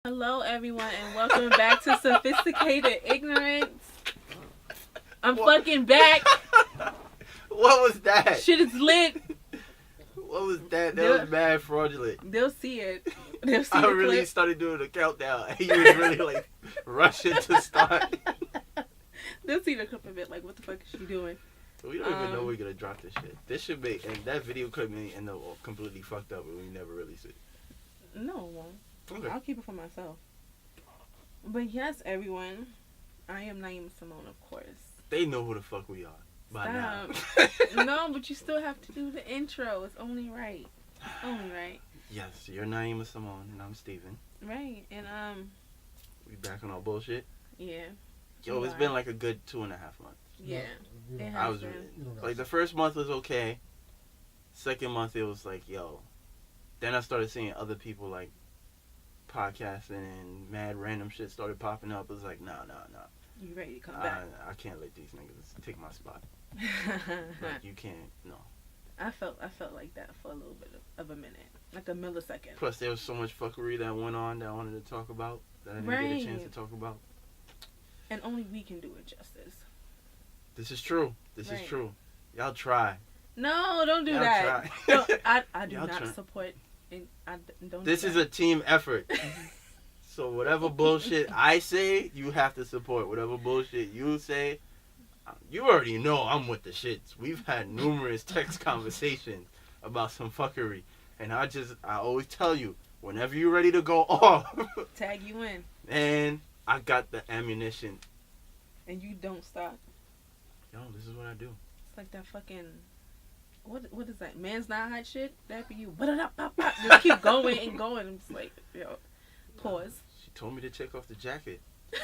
Hello, everyone, and welcome back to Sophisticated Ignorance. I'm fucking back. What was that? Shit is lit. What was that? That was mad fraudulent. They'll see it. They'll see I the really clip. started doing a countdown. And you was really like rushing to start. They'll see the clip of it. Like, what the fuck is she doing? We don't even know we're gonna drop this shit. This should make, and that video could be end up completely fucked up, and we never release it. No, it won't. Okay. I'll keep it for myself. But yes, everyone, I am Nieema Simone, of course. They know who the fuck we are by now. No, but you still have to do the intro. It's only right. Only right. Yes, you're Nieema Simone, and I'm Steven. Right, and We back on our bullshit. yeah. Yo, it's been like a good 2.5 months. Yeah. It has I was been. like the first month was okay. Second month it was like, yo. Then I started seeing other people like podcasting and mad random shit started popping up. It was like, nah. You ready to come back? I can't let these niggas take my spot. Like, you can't, no. I felt like that for a little bit of a minute, like a millisecond. Plus, there was so much fuckery that went on that I wanted to talk about that I didn't get a chance to talk about. And only we can do it justice. This is true. This is true. Y'all try. No, don't do Y'all that. try. I do Y'all not try. support. And I don't. This is a team effort. So whatever bullshit I say, you have to support. Whatever bullshit you say, you already know I'm with the shits. We've had numerous text conversations about some fuckery. And I always tell you, whenever you're ready to go off, tag you in. And I got the ammunition. And you don't stop. Yo, this is what I do. It's like that fucking... What is that? Man's not hot shit? That for you. Just keep going and going. I'm just like, yo, pause. She told me to check off the jacket. But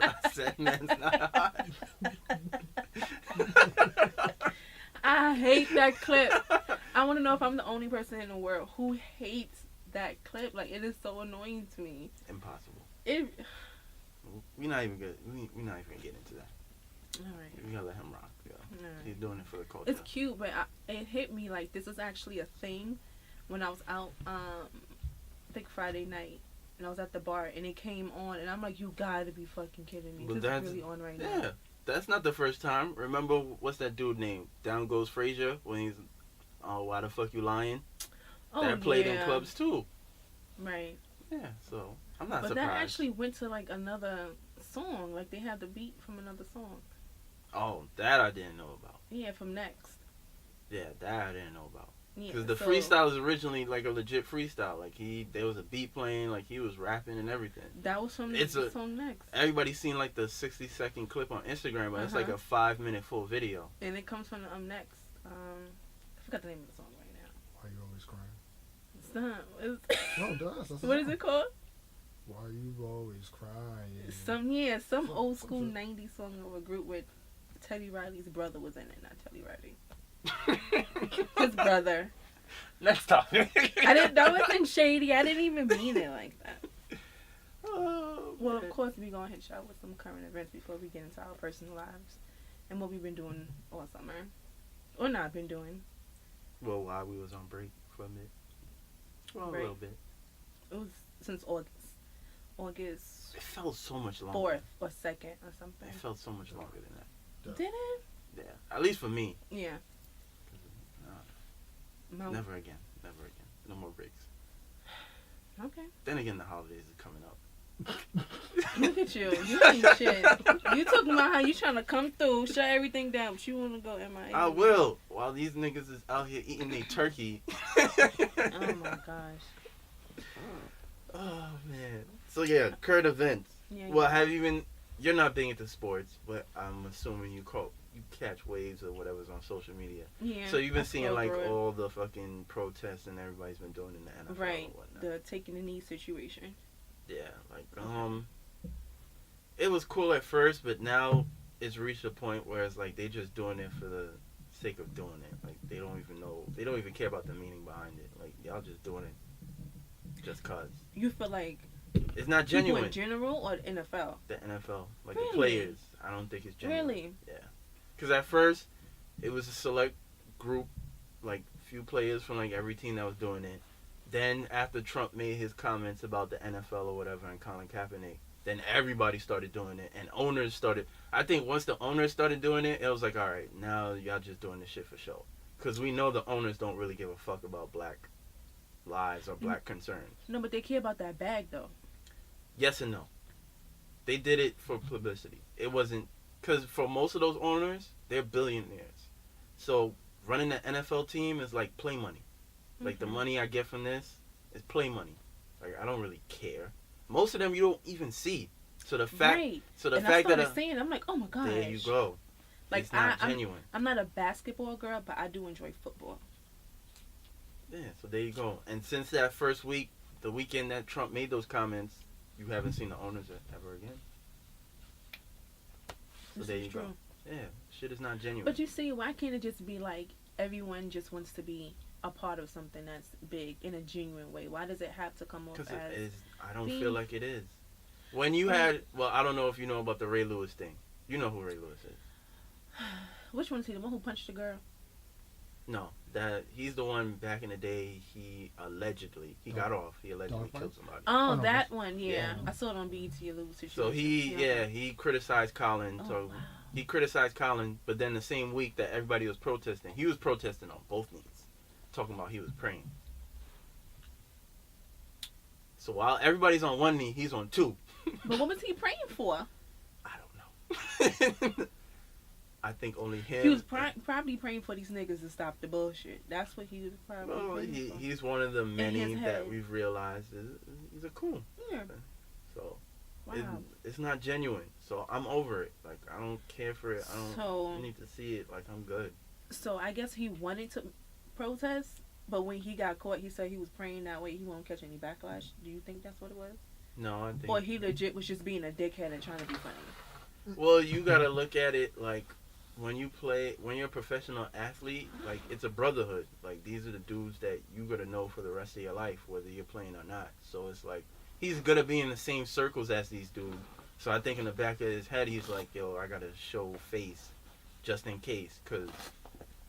I said man's not hot. I hate that clip. I want to know if I'm the only person in the world who hates that clip. Like, it is so annoying to me. Impossible. We're not even good. We're not even getting into that. All right. We gotta let him rock. Yeah. Right. He's doing it for the culture. It's cute, but it hit me like this is actually a thing when I was out, I think Friday night, and I was at the bar, and it came on, and I'm like, you gotta be fucking kidding me. But this is really on right now. Yeah, that's not the first time. Remember, what's that dude named? Down Goes Frazier, when he's, oh, why the fuck you lying? Oh, that played in clubs too. Right. Yeah, so I'm not surprised. But that actually went to like another song. Like, they had the beat from another song. Oh, that I didn't know about. Yeah, from Next. Yeah, that I didn't know about. Yeah, because the freestyle is originally like a legit freestyle. Like, there was a beat playing, like he was rapping and everything. That was from the song Next. Everybody's seen like the 60-second clip on Instagram, but it's like a 5-minute full video. And it comes from the Next. I forgot the name of the song right now. Why you always crying? It's not. No, it does. That's what is it called? Why you always crying? Some old school 90s song of a group with Teddy Riley's brother was in it, not Teddy Riley. His brother. Next topic. That wasn't shady. I didn't even mean it like that. Oh, well, of course, we're going to hit y'all with some current events before we get into our personal lives and what we've been doing all summer. Or not been doing. Well, while we was on break for a minute. Well, a little bit. It was since August. It felt so much longer. 4th or 2nd or something. It felt so much longer than that. Did it? Yeah. At least for me. Yeah. Never again. No more breaks. Okay. Then again, the holidays are coming up. Look at you. You ain't shit. You talking about how you trying to come through, shut everything down, but you want to go MIA. I will. While these niggas is out here eating their turkey. Oh, my gosh. Oh, man. So, yeah, current events. Yeah, well, have you been... You're not big into sports, but I'm assuming you catch waves or whatever's on social media. Yeah. So you've been seeing like all the fucking protests and everybody's been doing in the NFL. Right. And whatnot. The taking the knee situation. Yeah. Like it was cool at first, but now it's reached a point where it's like they just doing it for the sake of doing it. Like they don't even care about the meaning behind it. Like y'all just doing it just cause. You feel like it's not genuine. In general or NFL? The NFL, like really? The players. I don't think it's genuine. Really? Yeah. Because at first, it was a select group, like few players from like every team that was doing it. Then after Trump made his comments about the NFL or whatever and Colin Kaepernick, then everybody started doing it, and owners started. I think once the owners started doing it, it was like, all right, now y'all just doing this shit for show, because we know the owners don't really give a fuck about black lives or black concerns. No, but they care about that bag though. Yes and no. They did it for publicity. It wasn't, because for most of those owners, they're billionaires. So running the NFL team is like play money. Like the money I get from this is play money. Like I don't really care. Most of them you don't even see. So the fact, right. so the and fact I that saying, I'm like, oh my god. there you go. Like it's not genuine. I'm not a basketball girl, but I do enjoy football. Yeah, so there you go. And since that first week, the weekend that Trump made those comments, you haven't seen the owners ever again. So there you go. Yeah, shit is not genuine. But you see, why can't it just be like everyone just wants to be a part of something that's big in a genuine way? Why does it have to come off as... Because I don't feel like it is. When you had... Well, I don't know if you know about the Ray Lewis thing. You know who Ray Lewis is. Which one is he? The one who punched the girl? No. He's the one back in the day, he allegedly... He got off. He allegedly killed somebody. Oh, that one, yeah. Yeah. I saw it on BET a little situation. So he criticized Colin. Oh, so wow. he criticized Colin, but then the same week that everybody was protesting, he was protesting on both knees. Talking about he was praying. So while everybody's on one knee, he's on two. But what was he praying for? I don't know. I think only him. He was probably praying for these niggas to stop the bullshit. That's what he was probably praying for. He's one of the many that we've realized he's a coon. Yeah. So wow. it's not genuine. So I'm over it. Like I don't care for it. I don't need to see it. Like I'm good. So I guess he wanted to protest, but when he got caught, he said he was praying that way he won't catch any backlash. Do you think that's what it was? No, I think. Or he legit was just being a dickhead and trying to be funny. Well, you gotta look at it like when you're a professional athlete, like it's a brotherhood. Like these are the dudes that you gotta know for the rest of your life, whether you're playing or not. So it's like he's gonna be in the same circles as these dudes. So I think in the back of his head, he's like, yo, I gotta show face just in case, because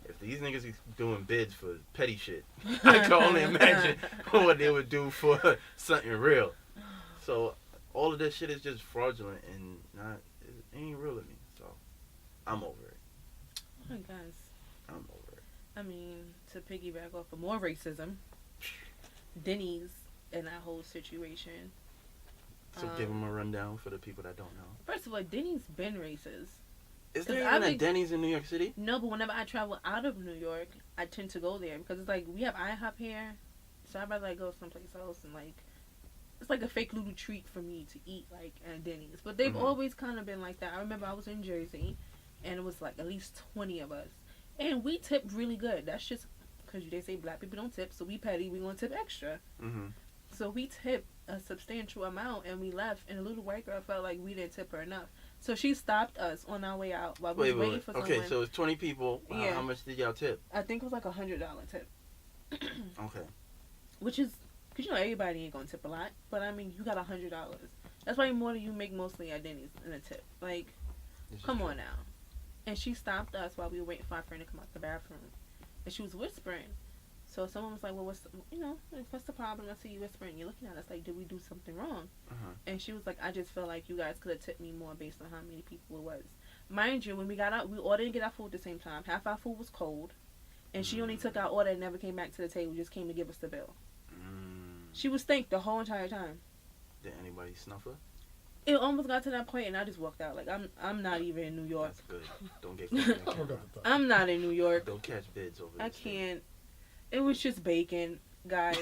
if these niggas is doing bids for petty shit, I can only imagine what they would do for something real. So all of this shit is just fraudulent and it ain't real to me. So I'm over it. I guess. I'm over it. I mean, to piggyback off of more racism, Denny's in that whole situation. So give them a rundown for the people that don't know. First of all, Denny's been racist. Is there even a Denny's in New York City? No, but whenever I travel out of New York, I tend to go there because it's like we have IHOP here, so I'd rather like go someplace else and like it's like a fake little treat for me to eat like at Denny's. But they've always kind of been like that. I remember I was in Jersey, and it was like at least 20 of us, and we tipped really good. That's just because they say black people don't tip, so we petty, we gonna tip extra. Mm-hmm. So we tipped a substantial amount, and we left, and the little white girl felt like we didn't tip her enough. So she stopped us on our way out while we were waiting for someone. Okay, so it's 20 people. Wow, yeah. How much did y'all tip? I think it was like $100 tip. Okay. Which is, because you know everybody ain't going to tip a lot. But I mean, you got $100. That's probably more than you make mostly at Denny's in a tip. Like, come on now. And she stopped us while we were waiting for our friend to come out the bathroom. And she was whispering. So someone was like, well, what's the problem? I see you whispering. You're looking at us like, did we do something wrong? And she was like, I just feel like you guys could have tipped me more based on how many people it was. Mind you, when we got out, we all didn't get our food at the same time. Half our food was cold. And she only took our order and never came back to the table. Just came to give us the bill. She was stank the whole entire time. Did anybody snuff her? It almost got to that point, and I just walked out. Like, I'm not even in New York. That's good. Don't get caught. I'm not in New York. Don't catch bids over there. I can't. It was just bacon, guys.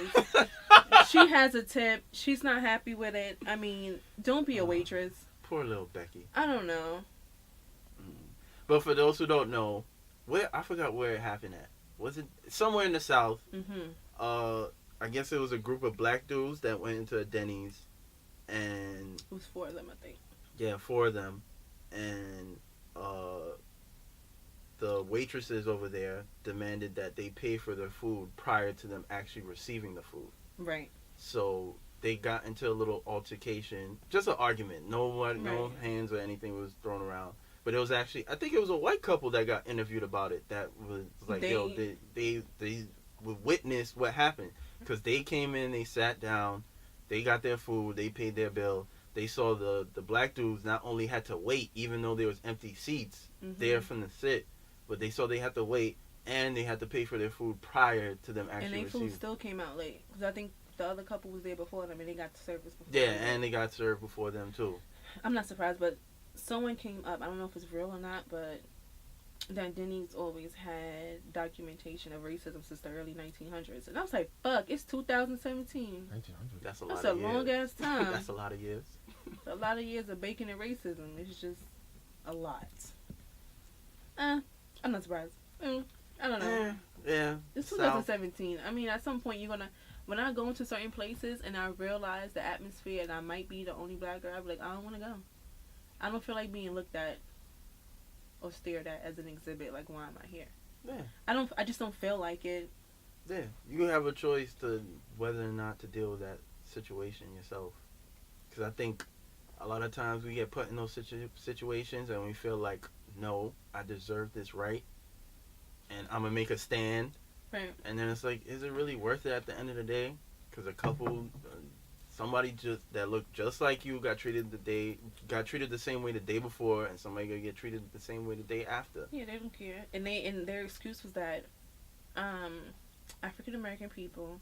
She has a tip. She's not happy with it. I mean, don't be a waitress. Poor little Becky. I don't know. But for those who don't know, I forgot where it happened at. Was it somewhere in the South? I guess it was a group of black dudes that went into a Denny's, and it was 4 of them, I think. Yeah, 4 of them, and the waitresses over there demanded that they pay for their food prior to them actually receiving the food. Right. So they got into a little altercation, just an argument. No hands or anything was thrown around. But it was actually, I think it was a white couple that got interviewed about it. That was like, they would witness what happened. Because they came in, they sat down, they got their food, they paid their bill. They saw the black dudes not only had to wait, even though there was empty seats there from the sit, but they saw they had to wait, and they had to pay for their food prior to them actually And their food receiving. still came out late. Because I think the other couple was there before them, and they got the service before Yeah, them. and they got served before them, too. I'm not surprised, but someone came up, I don't know if it's real or not, but that Denny's always had documentation of racism since the early 1900s. And I was like, fuck, it's 2017. 1900. That's a lot That's of a years. long ass time. That's a lot of years. A lot of years of bacon and racism. It's just a lot. I'm not surprised. I don't know. Yeah. It's 2017. I mean, at some point you're gonna. When I go into certain places and I realize the atmosphere and I might be the only black girl, I'll be like, I don't want to go. I don't feel like being looked at or stared at as an exhibit. Like, why am I here? Yeah. I just don't feel like it. Yeah. You have a choice to whether or not to deal with that situation yourself. Because I think a lot of times we get put in those situations and we feel like, no, I deserve this right, and I'm gonna make a stand. Right. And then it's like, is it really worth it at the end of the day? Because a couple, somebody just that looked just like you got treated the same way the day before, and somebody gonna get treated the same way the day after. Yeah, they don't care. And their excuse was that African American people,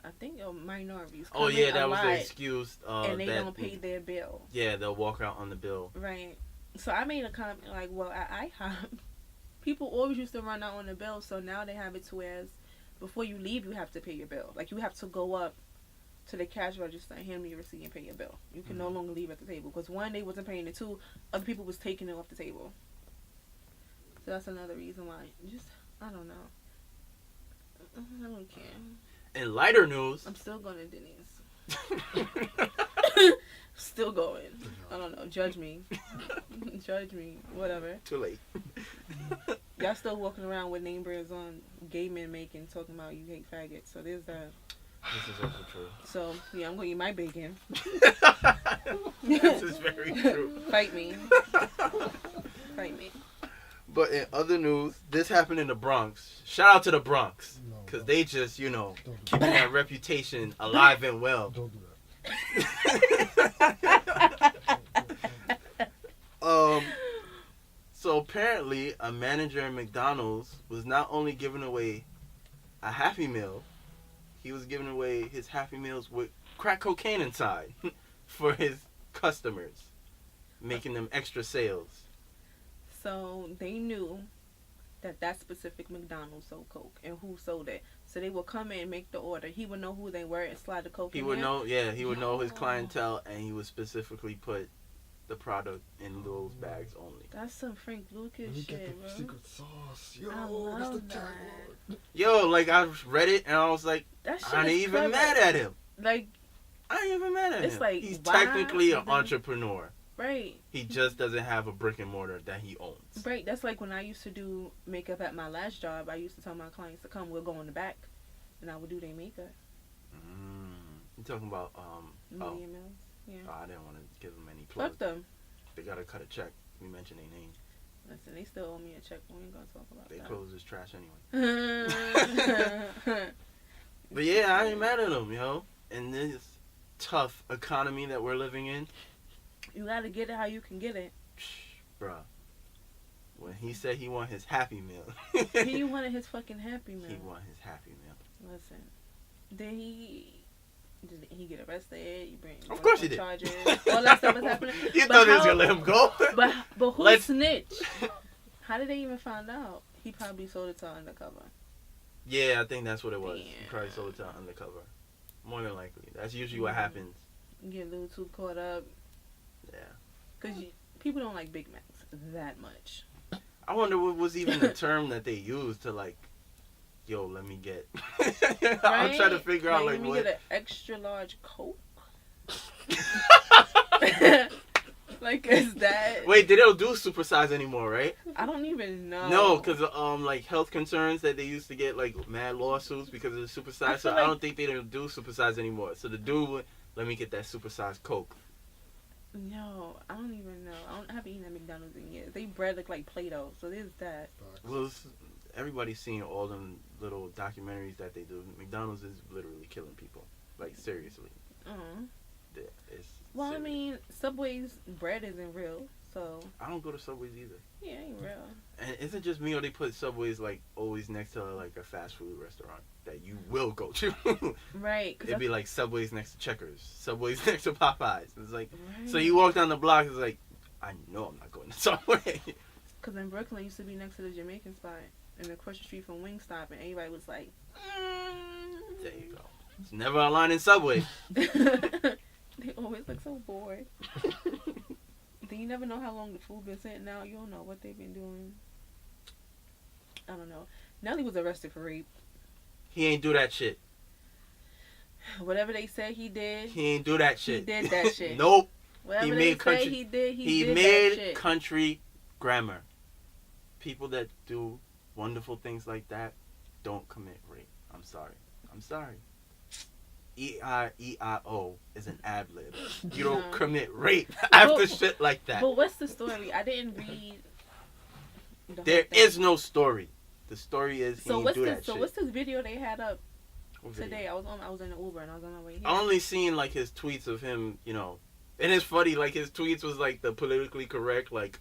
I think, minorities. Oh yeah, that was the excuse. And they don't pay their bill. Yeah, they'll walk out on the bill. Right. So I made a comment like, well, at IHOP, people always used to run out on the bill, so now they have it to where before you leave, you have to pay your bill. Like, you have to go up to the cash register and hand me your receipt and pay your bill. You can no longer leave at the table. Because one, they wasn't paying it. Two, other people was taking it off the table. So that's another reason why. I don't know. I don't care. In lighter news, I'm still going to Denny's. Still going. I don't know. Judge me. Judge me. Whatever. Too late. Y'all still walking around with name brands on gay men making, talking about you hate faggots. So there's that. This is also true. So, yeah, I'm going to eat my bacon. This is very true. Fight me. Fight me. But in other news, this happened in the Bronx. Shout out to the Bronx. Because they just, keeping that reputation alive and well. Don't do that. So apparently, a manager at McDonald's was not only giving away a Happy Meal, he was giving away his Happy Meals with crack cocaine inside for his customers, making them extra sales. So they knew that specific McDonald's sold Coke and who sold it. So they would come in and make the order. He would know who they were and slide the Coke in He would there. know, yeah, he would know his clientele, and he would specifically put the product in those bags only. That's some Frank Lucas Let me shit, get bro. the secret sauce. Yo, I that's the love tagline. Yo, like, I read it, and I was like, That shit I ain't is even clever. mad at him. Like, I ain't even mad at It's him. like, He's why technically an even- entrepreneur. right. He just doesn't have a brick and mortar that he owns. Right. That's like when I used to do makeup at my last job. I used to tell my clients to come. We'll go in the back, and I would do their makeup. You talking about Media Mills. Yeah. I didn't want to give them any plugs. Fuck them. They gotta cut a check. We mentioned their name. Listen, they still owe me a check. We ain't gonna talk about They that. close this trash anyway. But yeah, I ain't mad at them, yo. In this tough economy that we're living in, You gotta get it how you can get it. bruh. When he said he want his Happy Meal, He wanted his fucking Happy Meal. he want his Happy Meal. Listen, did he get arrested? You bring Of course he did. charges. All that stuff is happening. You But thought they was how- gonna let him go? But who Let's- snitched? How did they even find out? He probably sold it to undercover. Yeah, I think that's what it was. He Damn. probably sold it to undercover. More than likely. That's usually what happens. You get a little too caught up. Yeah. Because people don't like Big Macs that much. I wonder what was even the term that they used to, like, yo, let me get. I'm Right? trying to figure out, like, let me what. get an extra large Coke. Like, is that... Wait, they don't do supersize anymore, right? I don't even know. No, because like health concerns that they used to get like mad lawsuits because of the supersize. So feel I like- don't think they don't do supersize anymore. So the dude would let me get that supersized Coke. No, I don't even know. I haven't eaten at McDonald's in years. They bread look like Play-Doh, so there's that. Well, everybody's seen all them little documentaries that they do. McDonald's is literally killing people. Like, seriously. Yeah, it's well, serious. I mean, Subway's bread isn't real, so. I don't go to Subway's either. Yeah, it ain't real. And is it just me, or they put Subway's, like, always next to, like, a fast food restaurant that you will go to? Right. It'd be like Subway's next to Checkers. Subway's next to Popeyes. It's like, right. so you walk down the block, it's like, I know I'm not going to Subway. Because in Brooklyn, I used to be next to the Jamaican spot and across the street from Wingstop, and everybody was like, There you go. It's never a line in Subway. They always look so bored. Then you never know how long the food been sitting out. You don't know what they've been doing. I don't know. Nelly was arrested for rape. He ain't do that shit. Whatever they said he did. He ain't do that shit. He did that shit. Nope. Whatever He they made country- say he did, He did made that shit. country grammar. People that do wonderful things like that don't commit rape. I'm sorry. E-I-E-I-O is an ad-lib. You don't No. commit rape after But- shit like that. But what's the story? I didn't read. The whole There thing. is no story. The story is he So ain't what's do this? that So shit. what's this video they had up What video? today? I was in the Uber and I was on my way here. I only seen like his tweets of him, you know, and it's funny. Like his tweets was like the politically correct, like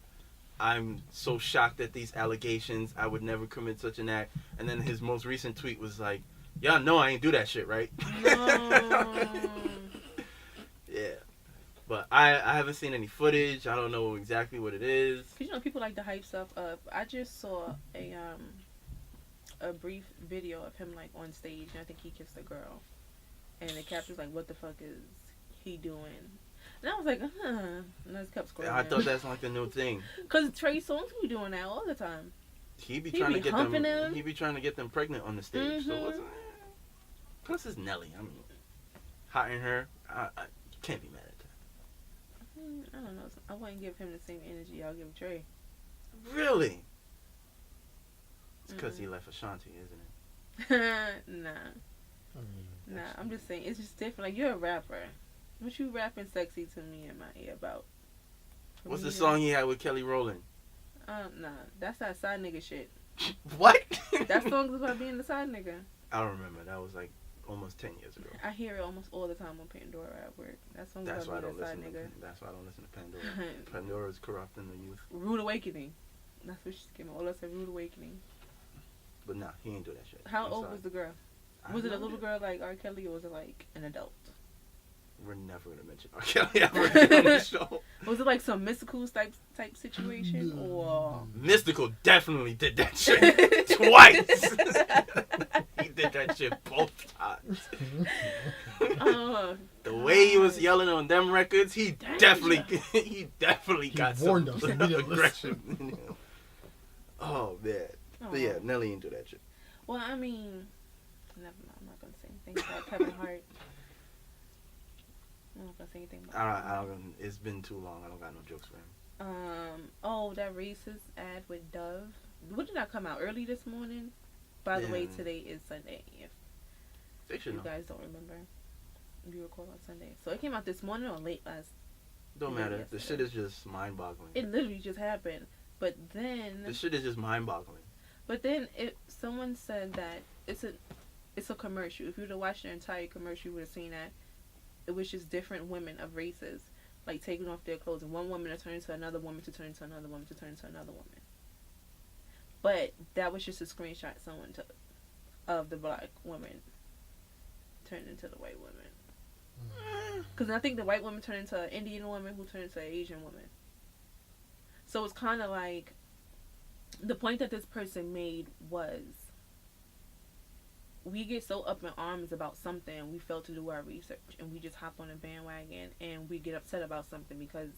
I'm so shocked at these allegations. I would never commit such an act. And then his most recent tweet was like, "Y'all know I ain't do that shit, right?" No. Yeah, but I haven't seen any footage. I don't know exactly what it is. Cause you know people like to hype stuff up. I just saw a brief video of him like on stage, and I think he kissed a girl, and the caption's like, "What the fuck is he doing?" And I was like, and I just kept scrolling. I thought that's like the new thing. Cause Trey Songz be doing that all the time. He be He trying be to get humping them. them. He be trying to get them pregnant on the stage. So Mhm. what's plus it's Nelly. I mean, hot in her. I can't be mad at that. I don't know. I wouldn't give him the same energy I'll give Trey. Really? It's because he left Ashanti, isn't it? Nah. I mean, Nah, I'm just saying, it's just different. Like, you're a rapper. What you rapping sexy to me in my ear about? For What's me the to- song he had with Kelly Rowland? Nah, that's that side nigga shit. What? That song is about being the side nigga. I don't remember. That was like almost 10 years ago. I hear it almost all the time on Pandora at work. That song is That's why I about don't being a side listen. nigga. That's why I don't listen to Pandora. Pandora is corrupting the youth. Rude Awakening. That's what she's giving. All us a Rude Awakening. But nah, he ain't do that shit. How I'm old sorry. was the girl? I Was it a don't little know. girl like R. Kelly, or was it like an adult? We're never gonna mention R. Kelly ever again on the show. Was it like some mystical type situation, or? Mystical definitely did that shit twice. He did that shit both times. Oh, The way he was God. yelling on them records, he definitely got warned some us, he didn't aggression in him. Oh man. But yeah, Oh. Nelly ain't do that shit. Well, I mean, never mind. I'm not gonna say anything about Kevin Hart. I'm not gonna say anything about. I don't. It's been too long. I don't got no jokes for him. Oh, that racist ad with Dove. What did that come out early this morning? By the way, Yeah. today is Sunday. If They should you know. guys don't remember, we record on Sunday, so it came out this morning or late last. Don't Yeah, matter. yes, The it shit is. is just mind-boggling. It literally just happened, but then. The shit is just mind-boggling. But then someone said that it's a commercial. If you were to watch the entire commercial, you would have seen that it was just different women of races, like taking off their clothes, and one woman to turn into another woman, to turn into another woman, to turn into another woman. But that was just a screenshot someone took of the black woman turned into the white woman. Because I think the white woman turned into an Indian woman who turned into an Asian woman. So it's kind of like the point that this person made was we get so up in arms about something, we fail to do our research, and we just hop on a bandwagon and we get upset about something because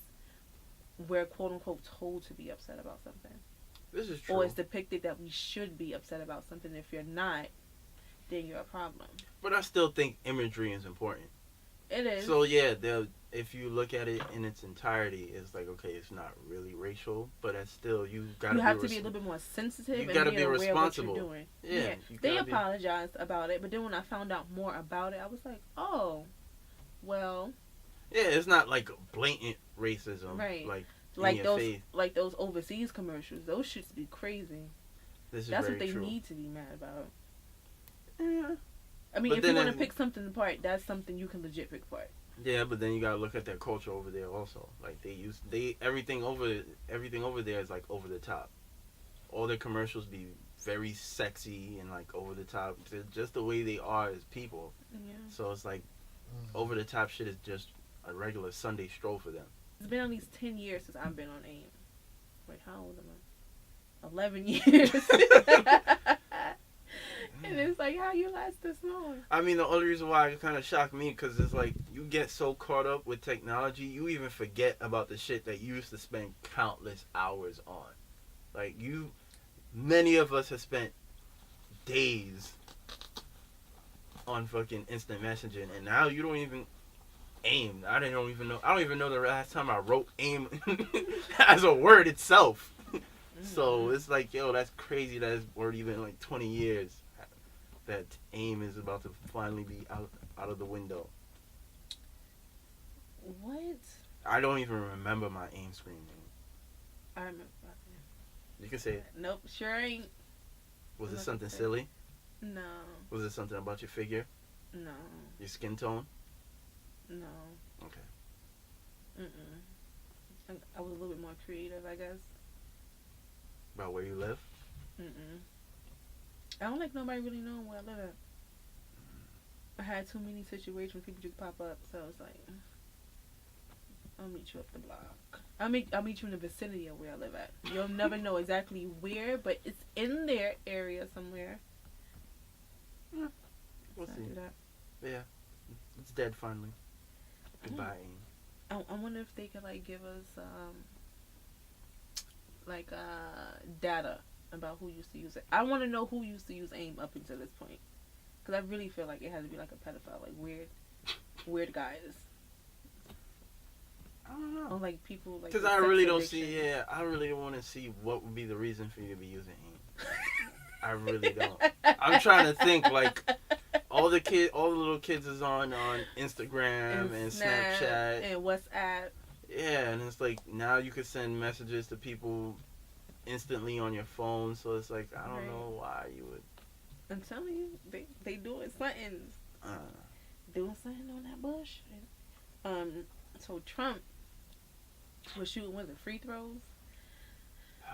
we're quote unquote told to be upset about something. This is true. Or it's depicted that we should be upset about something. If you're not, then you're a problem. But I still think imagery is important. It is. So yeah, if you look at it in its entirety, it's like, okay, it's not really racial, but it's still you gotta. You have to be a little bit more sensitive. You and gotta be be aware responsible. Of what you're doing. Yeah, you They gotta be- apologized about it, but then when I found out more about it, I was like, oh, well, Yeah, it's not like blatant racism, Right. Like in like your those face. like those overseas commercials. Those shits be crazy. This is That's very what they true. need to be mad about. Yeah. I mean, But if you then want to it- pick something apart, that's something you can legit pick apart. Yeah, but then you gotta look at their culture over there also. Like everything over there is like over the top. All their commercials be very sexy and like over the top. They're just the way they are as people. Yeah. So it's like over the top shit is just a regular Sunday stroll for them. It's been at least 10 years since I've been on AIM. Wait, how old am I? 11 years. And it's like, how you last this long? I mean, the only reason why it kind of shocked me because it's like you get so caught up with technology, you even forget about the shit that you used to spend countless hours on. Like many of us have spent days on fucking instant messaging, and now you don't even AIM. I don't even know the last time I wrote AIM as a word itself. So it's like, yo, that's crazy. That it's already been like 20 years that AIM is about to finally be out of the window. What? I don't even remember my AIM screen name. I remember. You can say it. Nope, sure ain't. Was I'm it not something gonna say. silly? No. Was it something about your figure? No. Your skin tone? No. Okay. I was a little bit more creative, I guess. About where you live? I don't like nobody really knowing where I live at. I had too many situations where people just pop up, so it's like, I'll meet you up the block. I'll meet you in the vicinity of where I live at. You'll never know exactly where, but it's in their area somewhere. Yeah. We'll So I see. do that. Yeah. It's dead finally. Goodbye, AIM. I wonder if they could like give us data about who used to use it. I want to know who used to use AIM up until this point, because I really feel like it has to be like a pedophile, like weird guys, I don't know. or like people like. Because with I sex really don't addiction. see, I really don't want to see what would be the reason for you to be using AIM. I really don't. I'm trying to think, like, all the little kids is on Instagram and Snapchat. and WhatsApp. Yeah, and it's like, now you can send messages to people instantly on your phone, so it's like, I don't Right. know why you would. I'm telling you, they doing something. Doing something on that bullshit. So Trump was shooting with the free throws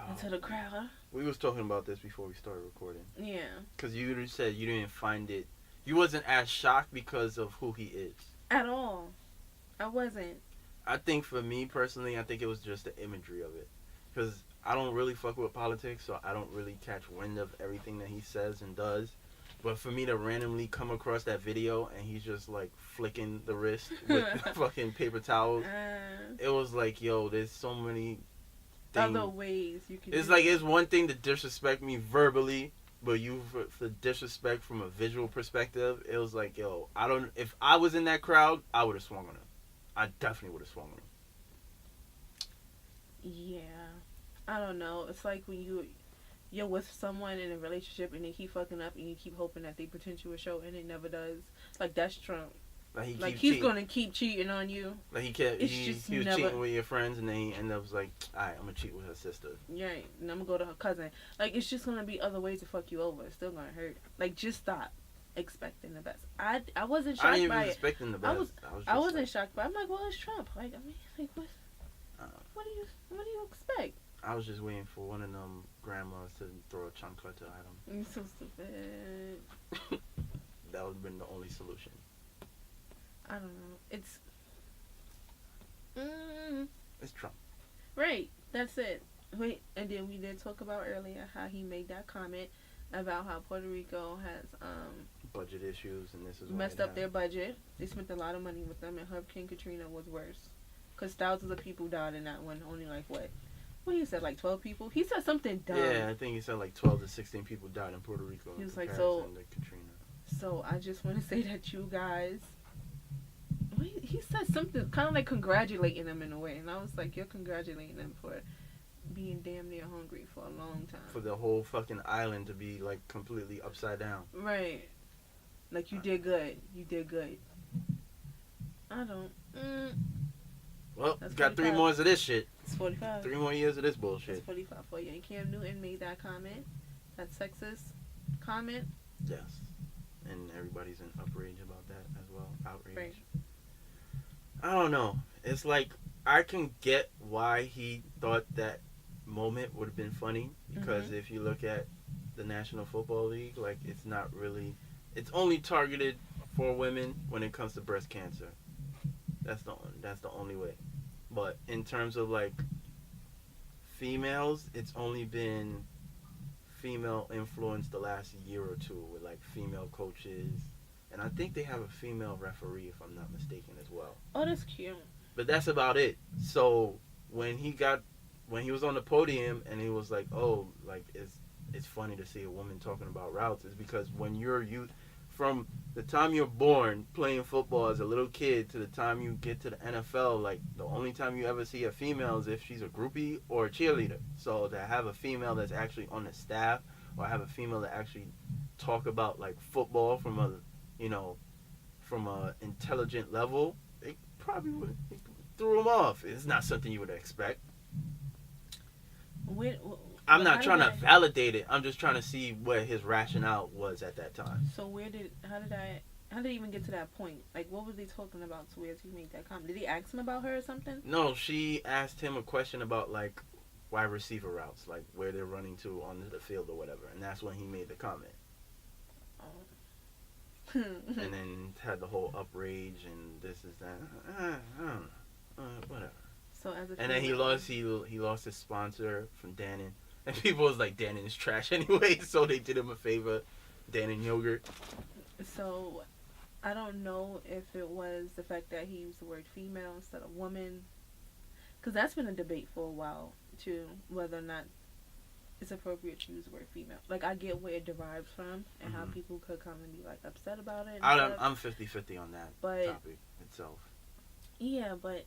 into the crowd. We was talking about this before we started recording. Yeah. Because you said you didn't find it, you wasn't as shocked because of who he is. At all. I wasn't. I think for me personally, I think it was just the imagery of it. Because I don't really fuck with politics, so I don't really catch wind of everything that he says and does. But for me to randomly come across that video and he's just like flicking the wrist with fucking paper towels, it was like, yo, there's so many things. Other ways you can. It's do like, it. it's one thing to disrespect me verbally, but for disrespect from a visual perspective, it was like, yo, if I was in that crowd, I would have swung on him. I definitely would have swung on him. Yeah. I don't know. It's like when you're with someone in a relationship and they keep fucking up and you keep hoping that they potential will show and it never does. Like, that's Trump. Like He's gonna keep cheating on you. Like he was never- cheating with your friends, and then he ended up was like, alright, I'm gonna cheat with her sister. Yeah, and I'm gonna go to her cousin. Like, it's just gonna be other ways to fuck you over. It's still gonna hurt. Like, just stop expecting the best. I wasn't shocked I ain't by even it. expecting the best. I wasn't shocked by it. I'm like, well, it's Trump. Like, I mean, like, what do you expect? I was just waiting for one of them grandmas to throw a chancleta at him. You're so stupid. That would have been the only solution. I don't know. It's It's Trump. right. That's it. Wait, and then we did talk about earlier how he made that comment about how Puerto Rico has Budget issues, and this is why messed it up their happened. budget. They spent a lot of money with them, and Hurricane Katrina was worse. Because thousands of people died in that one. Only like what he said, like 12 people? He said something dumb. Yeah, I think he said like 12 to 16 people died in Puerto Rico. He in was like, comparison to Katrina. So I just want to say that you guys... He said something kind of like congratulating them in a way. And I was like, you're congratulating them for being damn near hungry for a long time. For the whole fucking island to be like completely upside down. Right. Like, you did good. You did good. I don't... Well, That's got 3 45. more of this shit. It's 45. 3 more years of this bullshit. It's 45 for you. And Cam Newton made that comment that sexist comment. Yes. And everybody's in outrage about that as well. Outrage. Right. I don't know. It's like, I can get why he thought that moment would have been funny. Because if you look at the National Football League, like, it's not really... It's only targeted for women when it comes to breast cancer. That's the only way. But in terms of, like, females, it's only been female influence the last year or two with, like, female coaches. And I think they have a female referee, if I'm not mistaken, as well. Oh, that's cute. But that's about it. So when he was on the podium and he was like, oh, like, it's funny to see a woman talking about routes, is because when you're from the time you're born playing football as a little kid to the time you get to the NFL, like, the only time you ever see a female is if she's a groupie or a cheerleader. So to have a female that's actually on the staff, or have a female that actually talk about, like, football from a intelligent level, it probably would threw him off. It's not something you would expect. I'm not trying to validate it. I'm just trying to see what his rationale was at that time. So how did it even get to that point? Like, what was he talking about to where he made that comment? Did he ask him about her or something? No, she asked him a question about, like, wide receiver routes, like where they're running to onto the field or whatever, and that's when he made the comment. Oh. And then had the whole outrage and this is that. I don't know. Whatever. So and then he lost his sponsor from Dannon. And people was like, Dannon is trash anyway, so they did him a favor. Dannon yogurt. So, I don't know if it was the fact that he used the word female instead of woman. Because that's been a debate for a while, too, whether or not it's appropriate to use the word female. Like, I get where it derives from and how people could come and be, like, upset about it. I'm 50-50 on that topic itself. Yeah, but...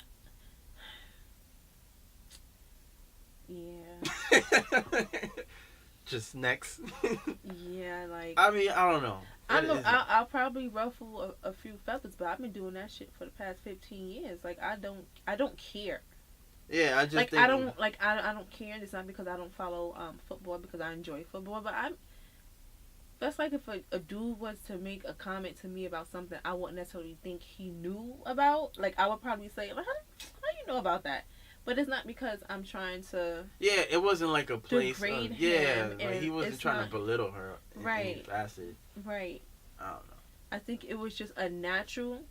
Yeah. Just next. Yeah, like... I mean, I don't know. I'll probably ruffle a few feathers, but I've been doing that shit for the past 15 years. Like, I don't care. Yeah, I just like think... I don't care. It's not because I don't follow football, because I enjoy football. But that's like if a dude was to make a comment to me about something I wouldn't necessarily think he knew about. Like, I would probably say, like, how you know about that? But it's not because I'm trying to... Yeah, it wasn't like a place... degrade him. Yeah, like he wasn't trying to belittle her in any facet. Right. I don't know. I think it was just a natural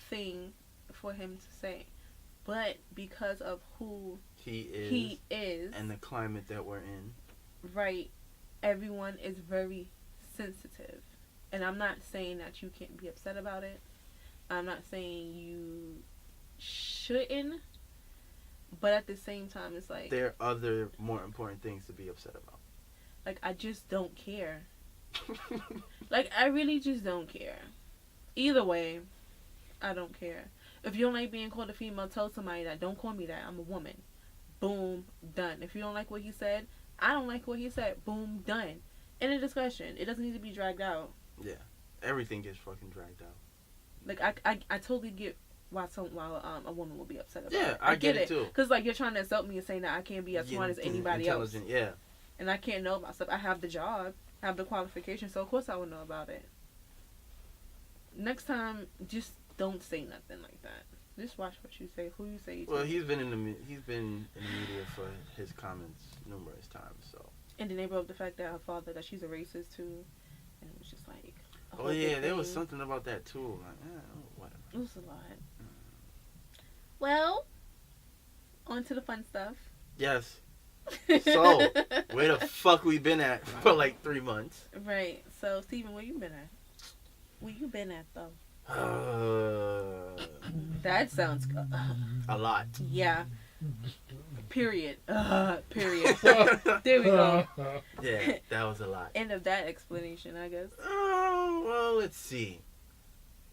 thing for him to say. But because of who he is... And the climate that we're in. Right. Everyone is very sensitive. And I'm not saying that you can't be upset about it. I'm not saying you shouldn't. But at the same time, it's like... There are other more important things to be upset about. Like, I just don't care. Like, I really just don't care. Either way, I don't care. If you don't like being called a female, tell somebody that. Don't call me that. I'm a woman. Boom. Done. If you don't like what he said, I don't like what he said. Boom. Done. End of discussion. It doesn't need to be dragged out. Yeah. Everything gets fucking dragged out. Like, I totally get... Why a woman will be upset about it. Yeah, I get it too. Because, like, you're trying to insult me and saying that I can't be as smart as anybody else. Yeah. And I can't know about stuff. I have the job. I have the qualification, so of course I would know about it. Next time, just don't say nothing like that. Just watch what you say. Who you say you Well, to. he's been in the media for his comments numerous times, so. And then they brought up the fact that her father, that she's a racist too. And it was just like... Oh, yeah, there was something about that too. Like, whatever. It was a lot. Well, on to the fun stuff. Yes. So, where the fuck we been at for like 3 months? Right. So, Steven, where you been at? Where you been at, though? That sounds good. A lot. Yeah. Period. Period. There we go. Yeah, that was a lot. End of that explanation, I guess. Oh, well, let's see.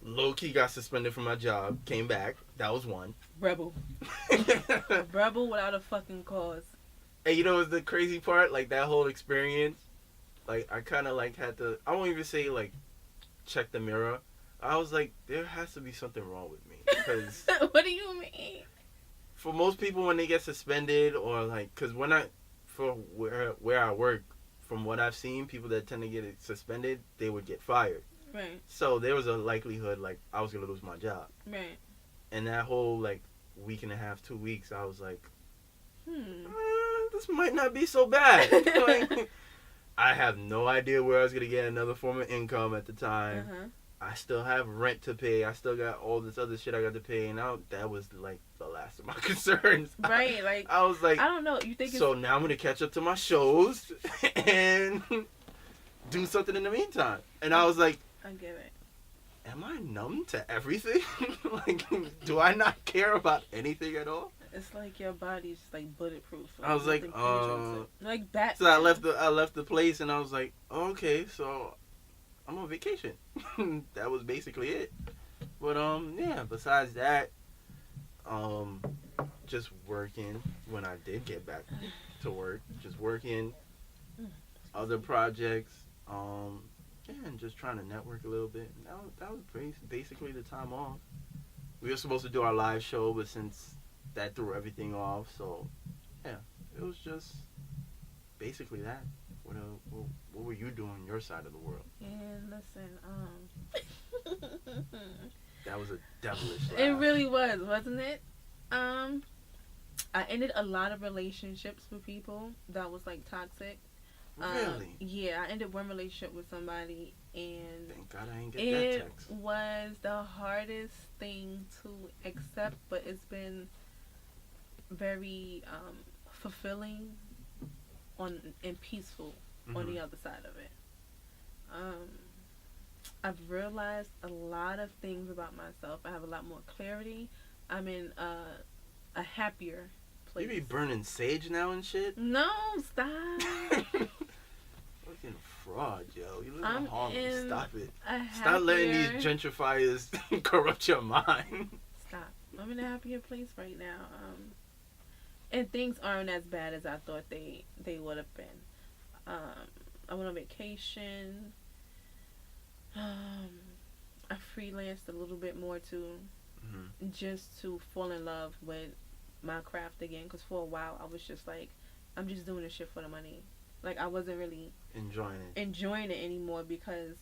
Low-key got suspended from my job. Came back. That was one. Rebel. Rebel without a fucking cause. And you know what's the crazy part? Like, that whole experience, like, I kind of, like, had to... I won't even say, like, check the mirror. I was like, there has to be something wrong with me. Because... What do you mean? For most people, when they get suspended or, like... Because when for where I work, from what I've seen, people that tend to get it suspended, they would get fired. Right. So there was a likelihood like I was gonna lose my job. Right. And that whole like week and a half, 2 weeks, I was like, this might not be so bad. Like, I have no idea where I was gonna get another form of income at the time. I still have rent to pay. I still got all this other shit I got to pay, and that was like the last of my concerns. Right, like I was like, I don't know. You think so now I'm gonna catch up to my shows and do something in the meantime. And I was like, I get it. Am I numb to everything? Like, do I not care about anything at all? It's like your body's like bulletproof. Like, I was like, like Batman. So I left the place, and I was like, okay, so I'm on vacation. That was basically it. But yeah. Besides that, just working when I did get back to work. Just working, other projects. Yeah, and just trying to network a little bit. That was basically the time off. We were supposed to do our live show, but since that threw everything off, so yeah, it was just basically that. What were you doing on your side of the world? Yeah, listen, That was a devilish laugh. It really was, wasn't it? I ended a lot of relationships with people that was like toxic. Really? Yeah, I ended one relationship with somebody, and thank God I didn't get that text. It was the hardest thing to accept, but it's been very fulfilling and peaceful on the other side of it. I've realized a lot of things about myself. I have a lot more clarity. I'm in a happier place. You be burning sage now and shit? No, stop. Fucking fraud, yo. You live in Harlem. Stop it. Stop letting these gentrifiers corrupt your mind. Stop. I'm in a happier place right now. And things aren't as bad as I thought they would have been. I went on vacation. I freelanced a little bit more too, just to fall in love with my craft again. Because for a while I was just like, I'm just doing this shit for the money. Like, I wasn't really enjoying it anymore, because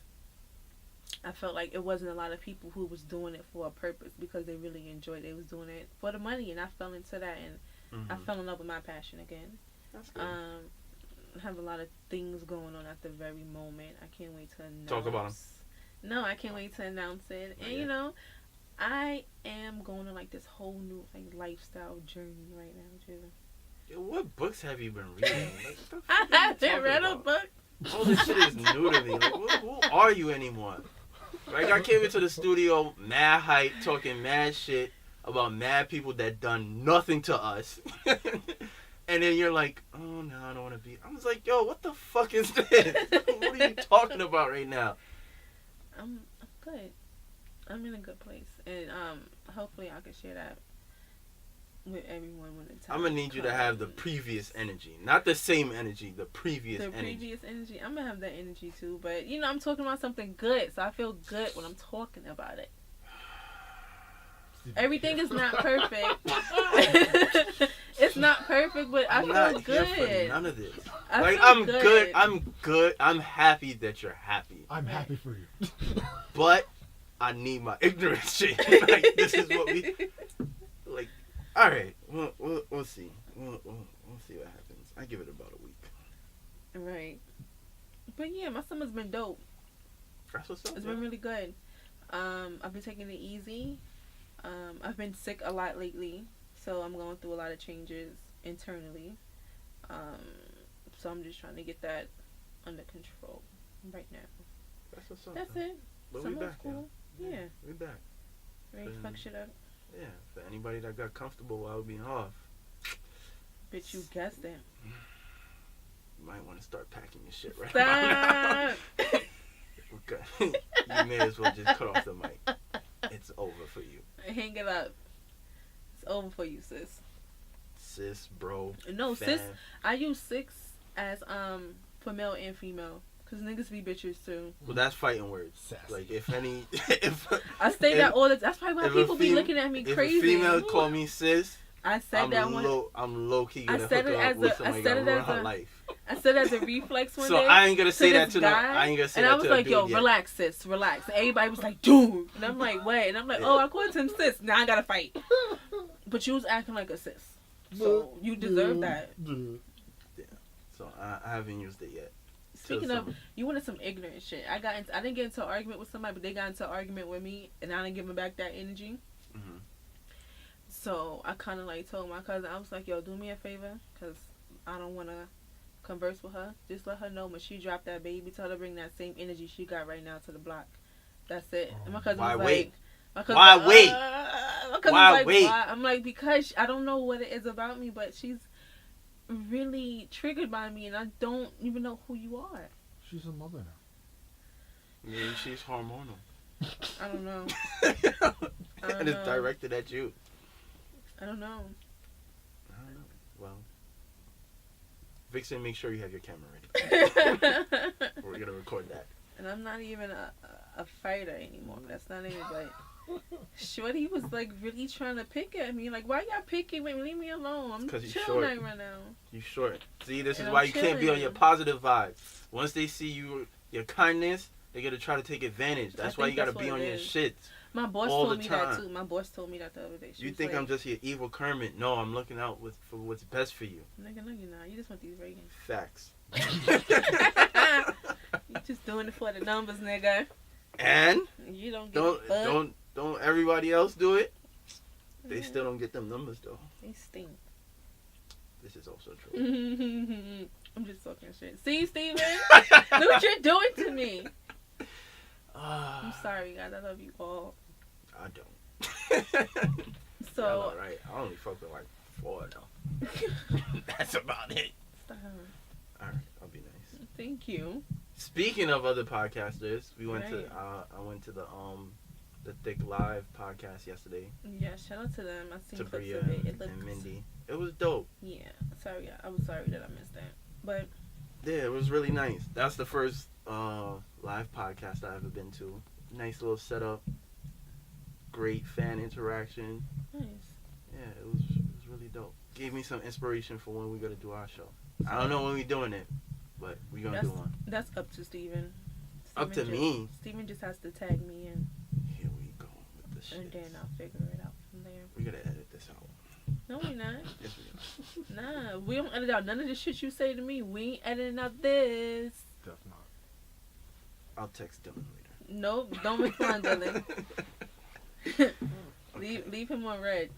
I felt like it wasn't a lot of people who was doing it for a purpose because they really enjoyed it. They was doing it for the money, and I fell into that, and I fell in love with my passion again. That's good. I have a lot of things going on at the very moment. I can't wait to announce. Talk about them. No, I can't wait to announce it. And you know, I am going on like this whole new like lifestyle journey right now, too. Yo, what books have you been reading? Like, I haven't read a book. All this shit is new to me. Like, who are you anymore? Like, I came into the studio mad hype, talking mad shit about mad people that done nothing to us. And then you're like, oh, no, I don't want to be. I was like, yo, what the fuck is this? What are you talking about right now? I'm good. I'm in a good place. And hopefully I can share that with everyone when the time I'm going to need you to have the previous energy. Not the same energy, the previous energy. The previous energy. I'm going to have that energy too. But, you know, I'm talking about something good. So I feel good when I'm talking about it. Everything is not perfect. It's not perfect, but I feel good. Here for none of this. I'm good. I'm good. I'm happy that you're happy. I'm happy for you. But I need my ignorance shit. Like, this is what we like. All right, we'll see. We'll see what happens. I give it about a week. Right. But yeah, my summer's been dope. That's what's up. It's been really good. I've been taking it easy. I've been sick a lot lately, so I'm going through a lot of changes internally. So I'm just trying to get that under control right now. That's what's up. That's it. But we back, cool. Yeah. We back. Ready to fuck shit up? Yeah. For anybody that got comfortable while being off. Bitch, you guessed it. You might want to start packing your shit right about now. Okay. You may as well just cut off the mic. It's over for you. Hang it up. It's over for you, sis. Sis, bro. No, fam. sis. I use sis as for male and female. Cause niggas be bitches too. Well, that's fighting words. Sassy. Like if I say that all the time. That's probably why people be looking at me crazy. If a female call me sis, I said that one. I'm low key gonna I said hook it her up as with a. I somebody said it that ruin as her a. life. I said as a reflex one So day. I ain't gonna say that this to no. guy, I ain't gonna say and that I was to a like, dude yo, yet. relax, sis, relax. And everybody was like, dude. And I'm like, what? And I'm like, oh, I called him sis. Now I gotta fight. But you was acting like a sis. So you deserve that. So I haven't used it yet. Speaking of, you wanted some ignorant shit. I didn't get into an argument with somebody, but they got into an argument with me, and I didn't give them back that energy. Mm-hmm. So I kind of like told my cousin, I was like, yo, do me a favor, because I don't want to converse with her. Just let her know when she dropped that baby, tell her to bring that same energy she got right now to the block. That's it. And my cousin Why was wait? like, my cousin Why was wait? My cousin Why was like, wait? why? I'm like, because I don't know what it is about me, but she's really triggered by me, and I don't even know who you are. She's a mother now. Maybe she's hormonal. I don't know. And it's directed at you. I don't know. Well, Vixon, make sure you have your camera ready. We're gonna record that. And I'm not even a fighter anymore. That's not even like. Shorty was like really trying to pick at me. Like, why y'all picking? Wait, leave me alone. I'm 'Cause you chilling short. right now. You short. See, this And is I'm why you can't be on chilling. your positive vibe. Once they see your kindness, they're gonna try to take advantage. That's why you think gotta that's be what on it your is. shit. My boss all told the me that time. too. My boss told me that the other day. She You was think like, I'm just your evil Kermit? No, I'm looking out for what's best for you. Nigga, no, you're not. You just want these ratings. Facts. You just doing it for the numbers, nigga. And You don't get a fuck. don't everybody else do it? They still don't get them numbers though. They stink. This is also true. I'm just talking shit. See, Steven? Look what you're doing to me. I'm sorry, guys. I love you all. I don't. So, all right. I only fuck with like 4 now. That's about it. stop. All right, I'll be nice. Thank you. Speaking of other podcasters, we went Right. to I went to the Thick Live podcast yesterday. Yeah, shout out to them. I seen To clips Bria of it. It and looks. Mindy. It was dope. Yeah. Sorry, I was sorry that I missed that. But Yeah, it was really nice. That's the first live podcast I've ever been to. Nice little setup. Great fan interaction. nice. Yeah, it was really dope. Gave me some inspiration for when we're gonna do our show. I don't know when we're doing it, but we're gonna do one. That's up to Steven. Up to me. Steven just has to tag me in, Here we go with the shit. and then I'll figure it out from there. We gotta edit this out. No, we not. Yes, we are. Nah, we don't edit out none of the shit you say to me. We ain't editing out this. Definitely not. I'll text Dylan later. Nope, don't respond, Dylan. Leave him on red.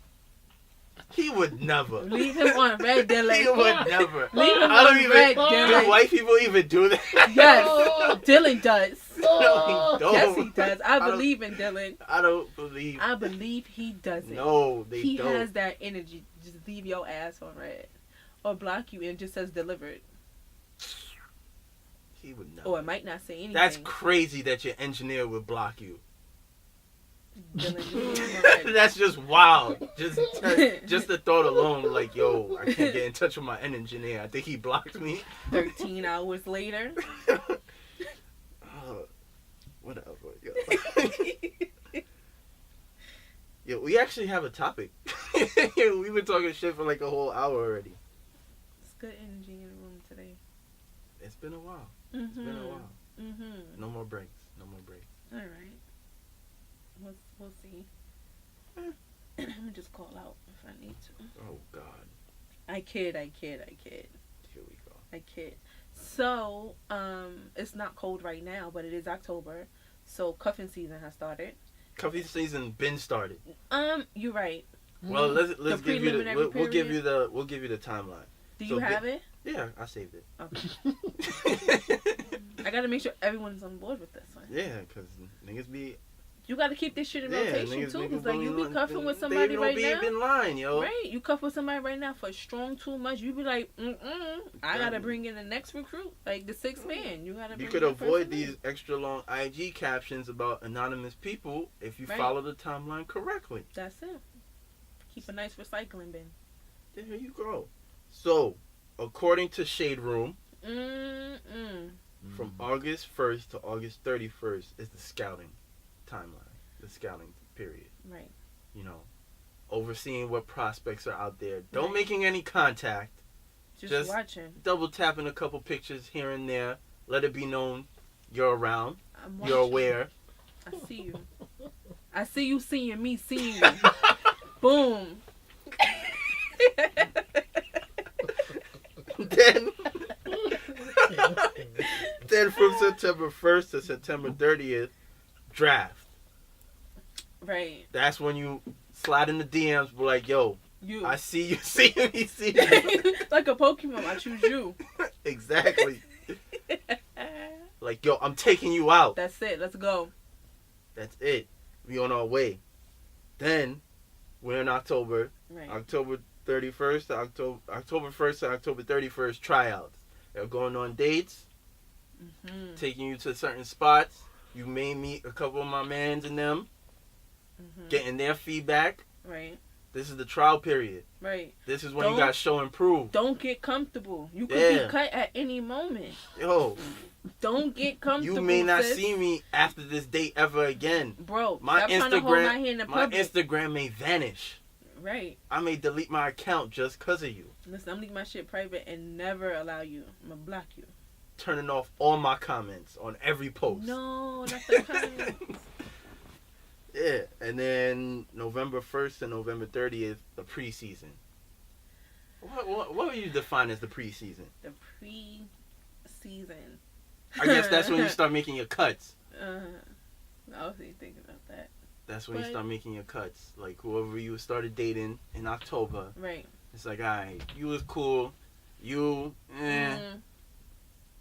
He would never. Leave him on red, Dylan. He would never. Leave him I don't on even. red, Do Dylan. white people even do that? Yes, Dylan does. No, he don't. Yes, he does. I don't- believe in Dylan. I don't believe. I believe he does it. No, they He don't. has that energy. Just leave your ass on red. Or block you and it just says delivered. He would never. Or it might not say anything. That's crazy that your engineer would block you. Dylan, leave him on red. That's just wild. Just the thought alone, like, yo, I can't get in touch with my engineer. I think he blocked me. 13 hours later. Whatever. Yo. Yo, we actually have a topic. We've been talking shit for like a whole hour already. It's good energy in the room today. It's been a while. Mm-hmm. It's been a while. Mm-hmm. No more breaks. No more breaks. All right. We'll see. I'm gonna just call out if I need to. Oh God. I kid. Here we go. I kid. So, it's not cold right now, but it is October. So cuffing season has started. Cuffing season been started. You're right. Well, let's The give you the preliminary we'll give period? you the timeline. Do So you have it? Yeah, I saved it. Okay. I gotta make sure everyone's on board with this one. Yeah, cause niggas be You gotta keep this shit in rotation niggas, too, niggas because like you be don't cuffing even- with somebody they right don't now. be in line, yo. Right, you cuff with somebody right now for a strong 2 months. You be like, I gotta Exactly. bring in the next recruit, like the 6th man. You gotta. You bring could in the avoid person in. these extra long IG captions about anonymous people if you Right. follow the timeline correctly. That's it. Keep a nice recycling bin. There you go. So, according to Shade Room, from August 1st to August 31st is the scouting timeline, the scouting period. Right. You know, overseeing what prospects are out there. Don't Right. making any contact. Just watching. Double tapping a couple pictures here and there. Let it be known you're around. I'm You're watching. aware. I see you. I see you seeing me seeing you. Boom. Then from September 1st to September 30th, draft. Right. That's when you slide in the DMs, be like, yo, You. I see you, see me, see you. Like a Pokemon, I choose you. Exactly. Like, yo, I'm taking you out. That's it. Let's go. That's it. We on our way. Then, we're in October. Right. October 31st to October 1st to October 31st, tryouts. They're going on dates, taking you to certain spots. You may meet a couple of my mans and them, getting their feedback. Right. This is the trial period. Right. This is when you got to show and prove. Don't get comfortable. You could be cut at any moment. Yo. Don't get comfortable. You may not sis. see me after this date ever again. Bro, my stop trying to hold my hand in public. Instagram may vanish. Right. I may delete my account just because of you. Listen, I'm leaving my shit private and never allow you. I'm going to block you. Turning off all my comments on every post. No, not the comments. Yeah, and then November 1st to November 30th, the preseason. What would you define as the preseason? The preseason. I guess that's when you start making your cuts. I was even thinking about that. That's when you start making your cuts. Like, whoever you started dating in October. Right. It's like, alright, you was cool. You,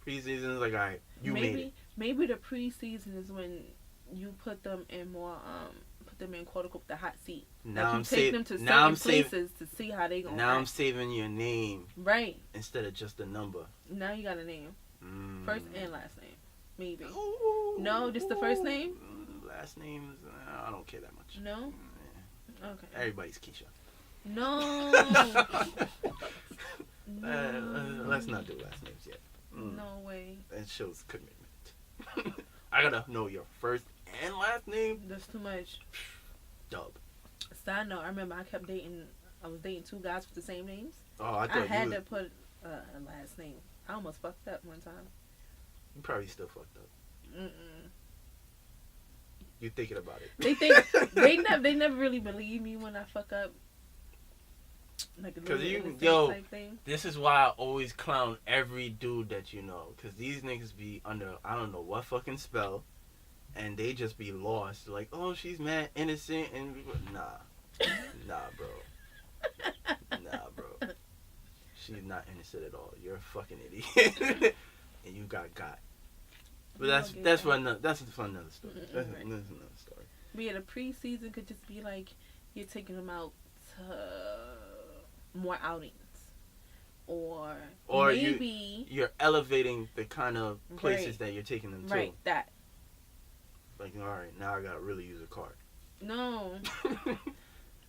Preseason is like, alright, you made it. Maybe the preseason is when you put them in more, put them in quote unquote the hot seat. Now like I'm you take them to certain places to see how they gonna. Now I'm saving your name. Right. Instead of just a number. Now you got a name. First and last name. Maybe. Ooh. No, just the first name? Last names, I don't care that much. No? Okay. Everybody's Keisha. No. No. Let's not do last names yet. No way. That shows commitment. I gotta know your first and last name. That's too much. Dub. Side note, I remember I was dating two guys with the same names. Oh, I had to put a last name. I almost fucked up one time. You probably still fucked up. You thinking about it? They think they never really believe me when I fuck up. Like type thing. This is why I always clown every dude that you know, cause these niggas be under I don't know what fucking spell, and they just be lost. Like, oh, she's mad innocent, and nah, bro, she's not innocent at all. You're a fucking idiot, and you got. But that's for another story. That's another story. But yeah, the preseason could just be like you're taking them out to more outings, or maybe you're elevating the kind of places that you're taking them to. Right, that. Like, all right, now I gotta really use a card. No.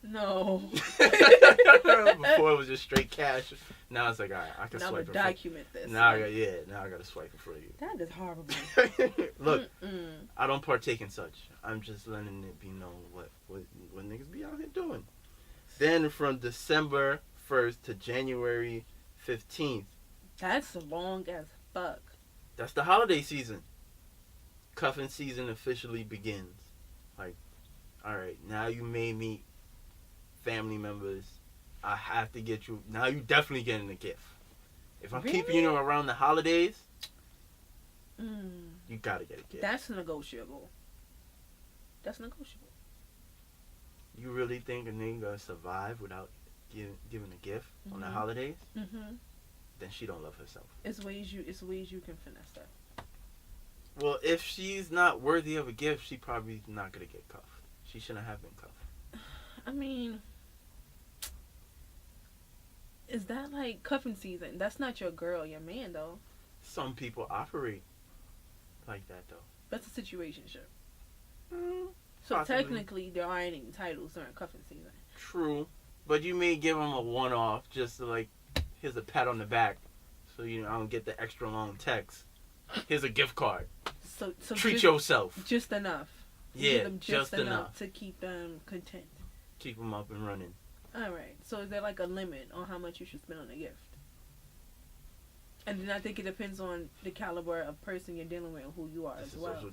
No. Before it was just straight cash. Now it's like, all right, I can swipe it. Document this. Now I gotta swipe it for you. That is horrible. Look, I don't partake in such. I'm just letting it be known what niggas be out here doing. Then from December 1st to January 15th. That's long as fuck. That's the holiday season. Cuffing season officially begins. Like, all right, now you may meet family members. I have to get you. Now you definitely getting a gift. If I'm keeping you around the holidays, you gotta get a gift. That's negotiable. You really think a nigga gonna survive without giving a gift on the holidays? Then she don't love herself. It's ways you can finesse that. Well, if she's not worthy of a gift, she probably not gonna get cuffed. She shouldn't have been cuffed. I mean, is that like cuffing season? That's not your girl, your man, though. Some people operate like that, though. That's a situationship. So Possibly. technically, there aren't any titles during cuffing season. True, but you may give them a one-off, just to like, here's a pat on the back, so I don't get the extra long text. Here's a gift card. So treat yourself. Just enough. Yeah, them just enough to keep them content. Keep them up and running. All right. So is there like a limit on how much you should spend on a gift? And then I think it depends on the caliber of person you're dealing with and who you are as well. This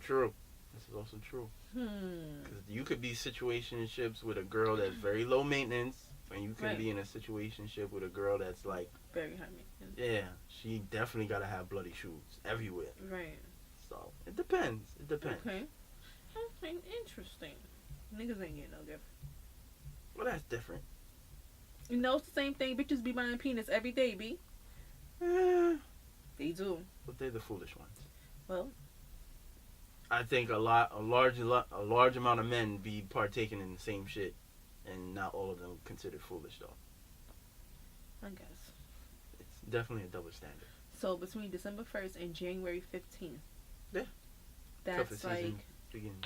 is also true. Because you could be situationships with a girl that's very low maintenance, and you can be in a situationship with a girl that's like very high maintenance. Yeah, she definitely gotta have bloody shoes everywhere. Right. So it depends. Okay, interesting. Niggas ain't getting no gift. Well, that's different. You know, it's the same thing. Bitches be buying penis every day, B. They do. But they're the foolish ones. Well, I think a large amount of men be partaking in the same shit, and not all of them considered foolish though. I guess it's definitely a double standard. So between December 1st and January 15th, yeah, that's like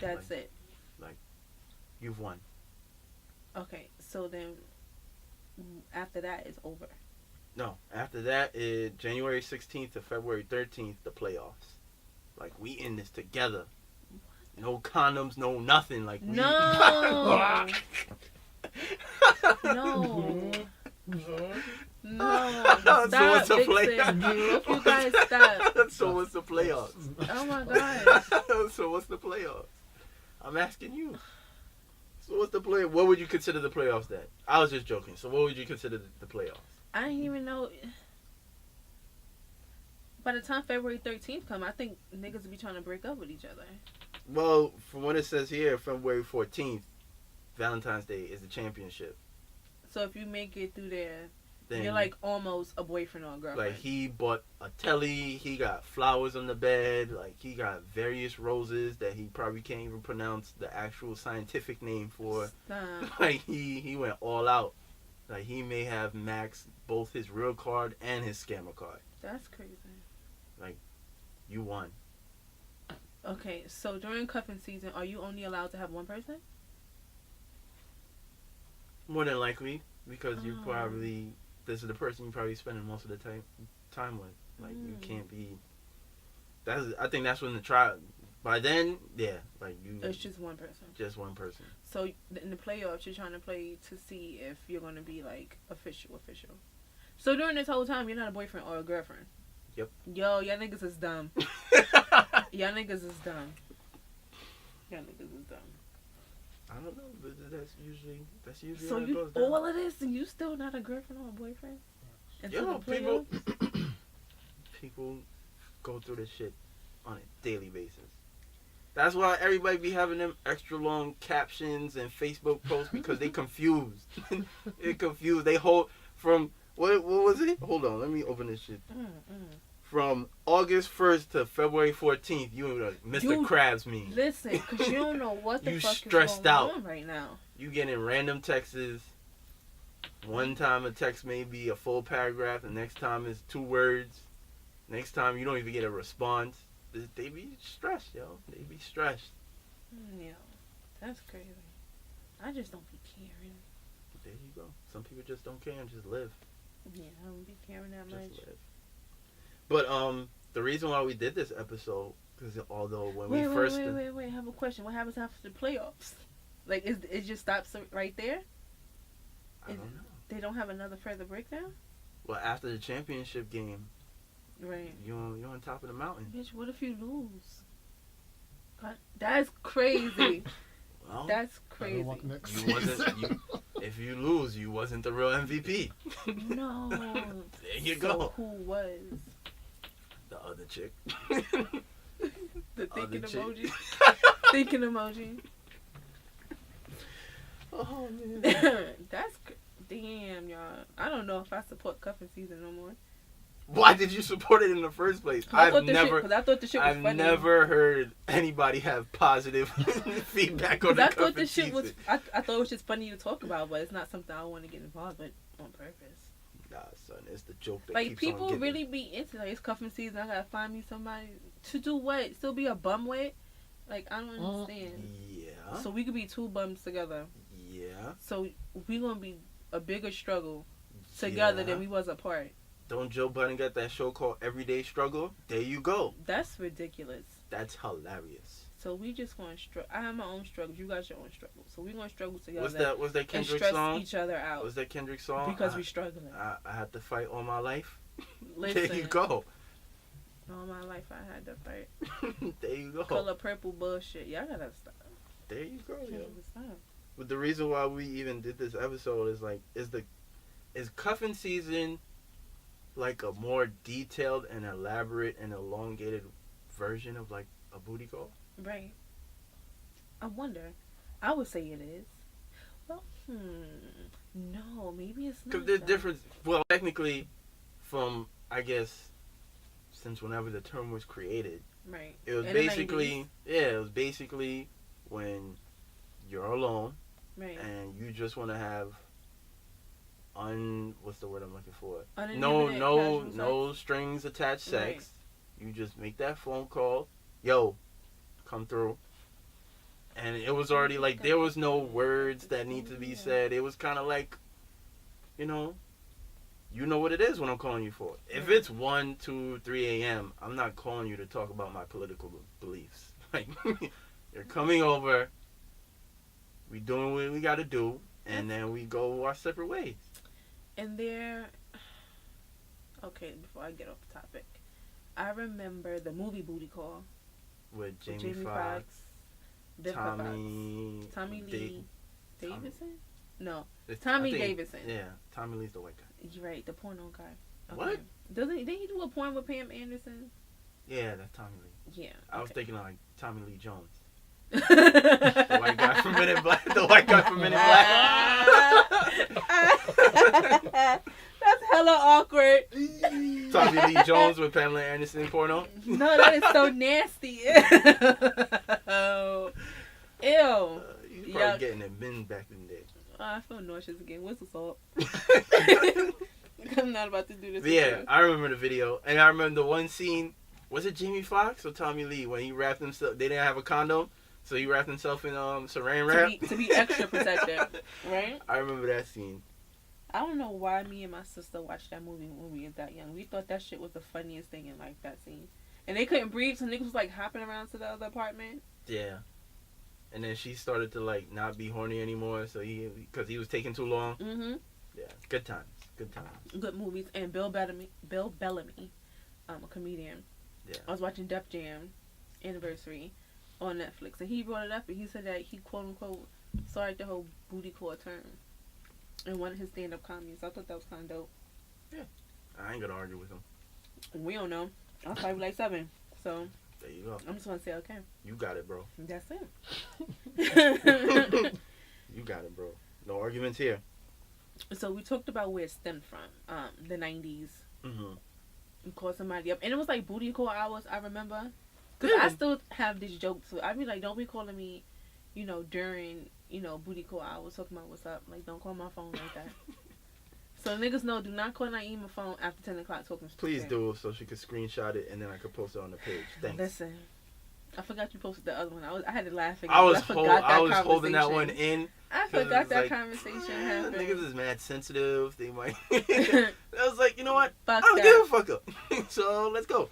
that's like, it. Like you've won. Okay, so then after that is over. No, after that is January 16th to February 13th, the playoffs. Like, we in this together. No condoms, no nothing. Like, we... No. No. Stop, so what's the Vixon. Both you guys stop. So what's the playoffs? Oh, my God. So what's the playoffs? I'm asking you. So what's the play? What would you consider the playoffs then? I was just joking. So what would you consider the playoffs? I didn't even know. By the time February 13th come, I think niggas will be trying to break up with each other. Well, from what it says here, February 14th, Valentine's Day is the championship. So if you make it through there, then you're like almost a boyfriend or a girlfriend. Like, he bought a telly, he got flowers on the bed, like, he got various roses that he probably can't even pronounce the actual scientific name for. Stop. Like, he went all out. Like, he may have maxed both his real card and his scammer card. That's crazy. Like, you won. Okay, so during cuffing season, are you only allowed to have one person? More than likely, because you probably... This is the person you're probably spending most of the time with. Like, you can't be... I think that's when the trial... By then, yeah, like you... It's just one person. Just one person. So, in the playoffs, you're trying to play to see if you're going to be, like, official. So, during this whole time, you're not a boyfriend or a girlfriend? Yep. Yo, y'all niggas is dumb. Y'all niggas is dumb. I don't know, but that's usually so how it you goes down. all of this and you still not a girlfriend or a boyfriend? Yo, people go through this shit on a daily basis. That's why everybody be having them extra long captions and Facebook posts, because they confused. They confused. They hold from what was it? Hold on, let me open this shit. From August 1st to February 14th, you like Mr. Krabs me. Listen, because you don't know what the you fuck stressed is going out on right now. You getting random texts. One time a text may be a full paragraph, the next time is 2 words. Next time you don't even get a response. They be stressed, yo. They be stressed. Yo, that's crazy. I just don't be caring. There you go. Some people just don't care and just live. Yeah, I don't be caring that much. Just live. But the reason why we did this episode, because although when we first... Wait, I have a question. What happens after the playoffs? Like, it just stops right there? I don't know. They don't have another further breakdown? Well, after the championship game, right, you're on top of the mountain. Bitch, what if you lose? God, that's crazy. Well, that's crazy. If you lose, you wasn't the real MVP. No. There you go. Who was? The other chick. The thinking emoji. Thinking emoji. Oh, man. That's... Damn, y'all. I don't know if I support cuffing season no more. Why did you support it in the first place? I thought the shit was funny. I've never heard anybody have positive feedback on the cuffing season. I thought it was just funny to talk about, but it's not something I want to get involved with on purpose. Nah, son, it's the joke that like, keeps on people giving. really be into, like, it's cuffing season, I gotta find me somebody to do what? Still be a bum with? Like, I don't understand. Yeah. So we could be 2 bums together. Yeah. So we gonna be a bigger struggle together than we was apart. Don't Joe Budden got that show called Everyday Struggle? There you go. That's ridiculous. That's hilarious. So we just gonna struggle. I have my own struggles. You got your own struggles. So we gonna struggle together. Was that Kendrick and stress song? each other out. Was that Kendrick song? Because we struggling. I had to fight all my life. Listen, there you go. All my life I had to fight. There you go. Color purple bullshit. Y'all gotta stop. There you go, yo. Stop. But the reason why we even did this episode is like, is cuffing season like a more detailed and elaborate and elongated version of like a booty call? Right. I wonder. I would say it is. Well, no, maybe it's not. Because there's difference. Well, technically, from I guess since whenever the term was created, right? It was In basically it was basically when you're alone, right? And you just want to have what's the word I'm looking for? No strings attached sex. Right. You just make that phone call, yo, come through. And it was already like there was no words that need to be said. It was kind of like, you know what it is when I'm calling you for. If it's 1, 2, 3 a.m., I'm not calling you to talk about my political beliefs. Like, you're coming over, we doing what we got to do, and then we go our separate ways. And okay, before I get off the topic, I remember the movie Booty Call with Jamie Foxx. Tommy Lee Davidson? No. Tommy Davidson. Yeah, Tommy Lee's the white guy. You're right, the porno guy. Okay. What? Didn't he do a porn with Pam Anderson? Yeah, that's Tommy Lee. Yeah. Okay. I was thinking like Tommy Lee Jones. The white guy from Men in Black. The white guy from Men in Black. That's hella awkward. Tommy Lee Jones with Pamela Anderson porno? No, that is so nasty. Ew. You probably getting it men back in the day. I feel nauseous again. Whistle salt. I'm not about to do this. But yeah, I remember the video. And I remember the one scene. Was it Jamie Foxx or Tommy Lee when he wrapped himself? They didn't have a condom. So he wrapped himself in saran wrap. To be extra protective. Right? I remember that scene. I don't know why me and my sister watched that movie when we were that young. We thought that shit was the funniest thing in like that scene. And they couldn't breathe, so niggas was like hopping around to the other apartment. Yeah. And then she started to like not be horny anymore, so because he was taking too long. Mm-hmm. Yeah. Good times. Good movies. And Bill Bellamy, a comedian. Yeah. I was watching Def Jam Anniversary on Netflix, and he brought it up, and he said that he quote unquote started the whole booty call term in one of his stand-up comedies. I thought that was kind of dope. Yeah. I ain't gonna argue with him. We don't know. I was probably like 7, so there you go. I'm just gonna say okay. You got it, bro. That's it. You got it, bro. No arguments here. So we talked about where it stemmed from, the 90s. Mm-hmm. You call somebody up, and it was like booty call hours. I remember, because I still have this joke too. I'd be like, don't be calling me, during booty call hours talking about what's up. Like, don't call my phone like that. So niggas know, do not call Nieema phone after 10 o'clock talking. Please do, so she could screenshot it and then I could post it on the page. Thanks. Listen, I forgot you posted the other one. I had to laugh again. I was holding that one in. I forgot that conversation happened. Niggas is mad sensitive. They might. I was like, you know what? Fuck I don't give a fuck up. So let's go.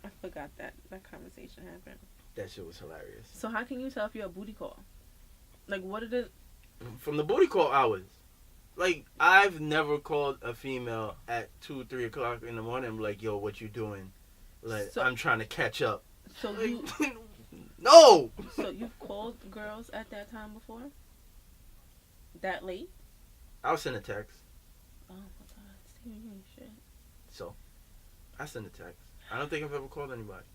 I forgot that conversation happened. That shit was hilarious. So how can you tell if you're a booty call? Like, what did it? From the booty call hours. Like, I've never called a female at 2, 3 o'clock in the morning and be like, yo, what you doing? Like, I'm trying to catch up. So like, you... No! So you've called girls at that time before? That late? I'll send a text. Oh my god, Steven, you ain't shit. So, I send a text. I don't think I've ever called anybody.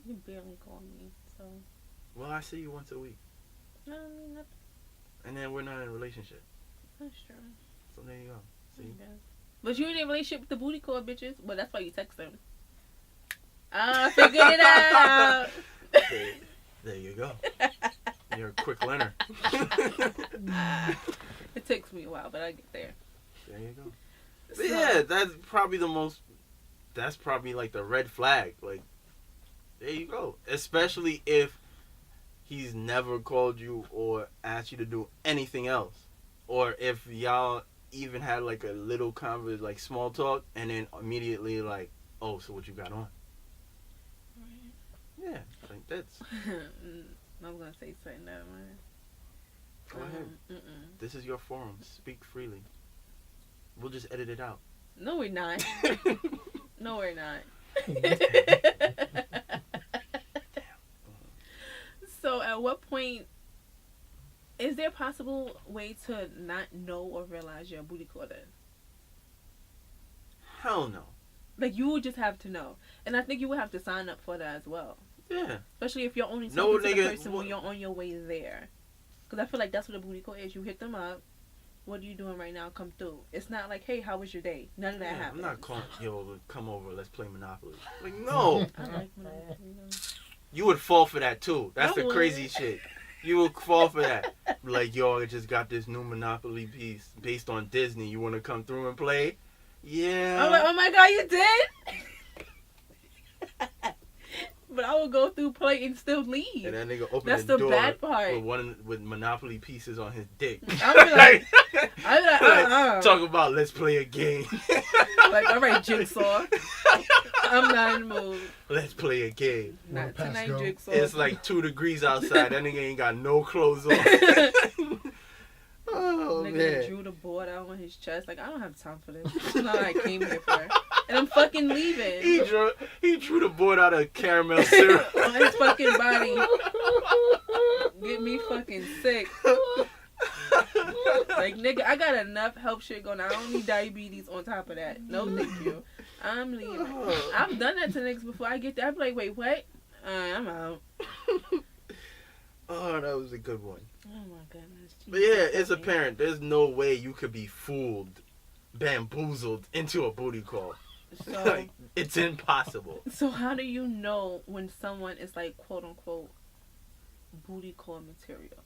You barely call me, so... Well, I see you once a week. No, I mean, nothing. And then we're not in a relationship. That's true. So there you go. See? But you in a relationship with the booty call bitches? Well, that's why you text them. I figured it out. There you go. You're a quick learner. It takes me a while, but I get there. There you go. But yeah, that's probably like the red flag. Like, there you go. Especially if he's never called you or asked you to do anything else. Or if y'all even had like a little like small talk and then immediately like, oh, so what you got on? Right. Yeah, like that's... I was going to say something that man. Go ahead. This is your forum. Speak freely. We'll just edit it out. No, we're not. No, we're not. So, at what point is there a possible way to not know or realize you're a booty call then? Hell no. Like, you would just have to know. And I think you would have to sign up for that as well. Yeah. Especially if you're only talking to the person when you're on your way there. Because I feel like that's what a booty call is. You hit them up. What are you doing right now? Come through. It's not like, hey, how was your day? None of that happens. I'm not calling, yo, come over, let's play Monopoly. Like, no. I like Monopoly. You would fall for that, too. That's the crazy shit. You would fall for that. Like, yo, I just got this new Monopoly piece based on Disney. You want to come through and play? Yeah. I'm like, oh my God, you did? But I would go through, play, and still leave. And that nigga open That's the the door bad part. with Monopoly pieces on his dick. I'll be like, talk about let's play a game. Like, all right, Jigsaw. I'm not in the mood. Let's play a game. Not tonight, Jigsaw. It's like 2 degrees outside. That nigga ain't got no clothes on. Oh, nigga man. drew the board out on his chest. Like, I don't have time for this. This is not what I came here for. And I'm fucking leaving. He drew the board out of caramel syrup. On his fucking body. Get me fucking sick. Like, nigga, I got enough health shit going on. I don't need diabetes on top of that. No, thank you. I'm leaving. I've done that to niggas before I get there. I'd be like, wait, what? I'm out. Oh, that was a good one. Oh, my goodness. But yeah, it's apparent. There's no way you could be fooled, bamboozled into a booty call. So, Like, it's impossible. So how do you know when someone is like, quote unquote, booty call material?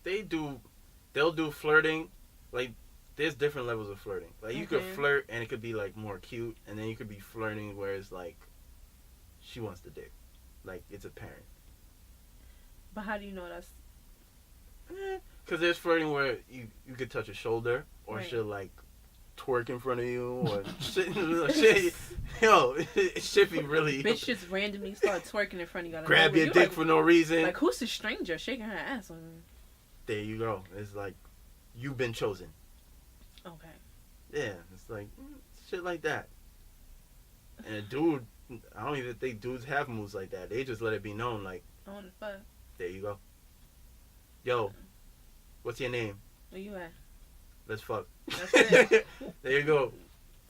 They'll do flirting. Like, there's different levels of flirting. Like, you could flirt and it could be like more cute, and then you could be flirting where it's like she wants the dick. Like, it's apparent. But how do you know that's... Because there's flirting where you could touch a shoulder, or Right. she'll like twerk in front of you, or shit. Yo, it should be really... Bitch just randomly start twerking in front of you. Grab your dick like, for no reason. Like, who's the stranger shaking her ass on me? There you go. It's like, you've been chosen. Okay. Yeah, it's like, shit like that. And a dude, I don't even think dudes have moves like that. They just let it be known, like, I want to fuck. there you go. Yo, what's your name? Where you at? Let's fuck. That's it. There you go.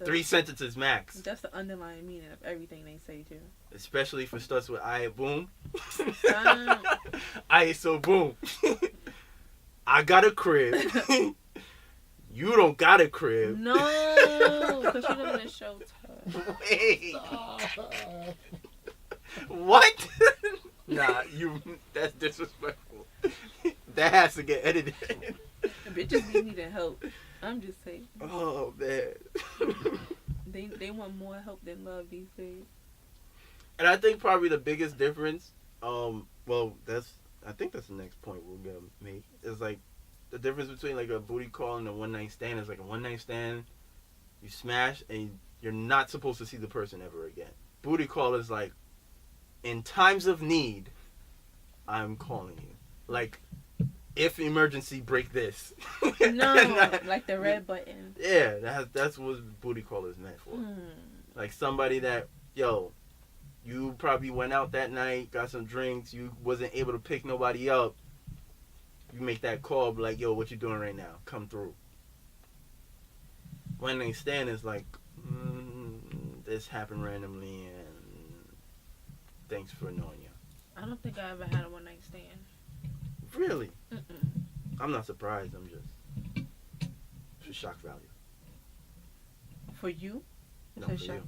3 sentences max. That's the underlying meaning of everything they say, too. Especially for starts with I boom. Stop. I so boom. I got a crib. You don't got a crib. No, because you live in a shelter. Wait. What? Nah, that's disrespectful. That has to get edited. Bitches be needing help. I'm just saying. Oh, man. They want more help than love these days. And I think probably the biggest difference, I think that's the next point we're going to make, is like the difference between like a booty call and a one night stand is like a one night stand, you smash and you're not supposed to see the person ever again. Booty call is like, in times of need, I'm calling you. Like, if emergency, break this. No, like the red button. Yeah, that's what booty call is meant for. Like somebody that, yo, you probably went out that night, got some drinks, you wasn't able to pick nobody up. You make that call, be like, yo, what you doing right now? Come through. One night stand is like, this happened randomly and thanks for knowing you. I don't think I ever had a one night stand. Really? Mm-mm. I'm not surprised. I'm just for shock value. For you? No, for you.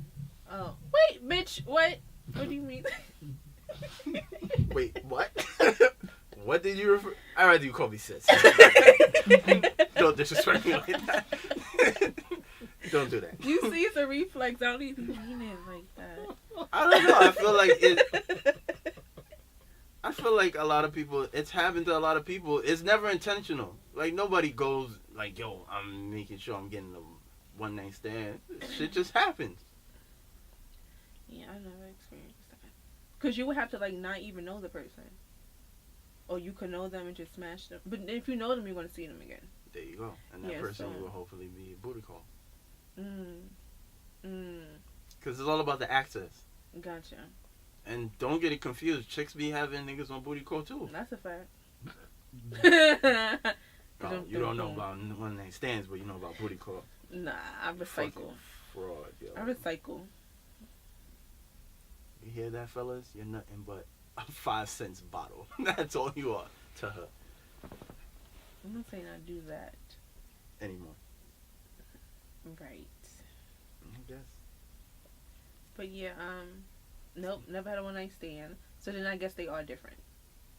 Oh. Wait, bitch, what? What do you mean? Wait, what? What did you refer? I'd rather you call me sis. Don't disrespect me like that. Don't do that. You see, it's a reflex. I don't even mean it like that. I don't know. I feel like a lot of people, it's happened to a lot of people. It's never intentional. Like, nobody goes like, yo, I'm making sure I'm getting a one night stand. Shit just happens. Yeah, I've never experienced that. Because you would have to, like, not even know the person. Or you could know them and just smash them. But if you know them, you're going to see them again. There you go. And that person will hopefully be a booty call. Because it's all about the access. Gotcha. And don't get it confused. Chicks be having niggas on booty call too. That's a fact. Oh, you don't know about one night stands, but you know about booty call. Nah, I recycle. Fucking fraud, yo. I recycle. You hear that, fellas? You're nothing but a 5 cents bottle. That's all you are to her. I'm not saying I do that. Anymore. Right. I guess. But yeah, nope, never had a one night stand. So then I guess they are different.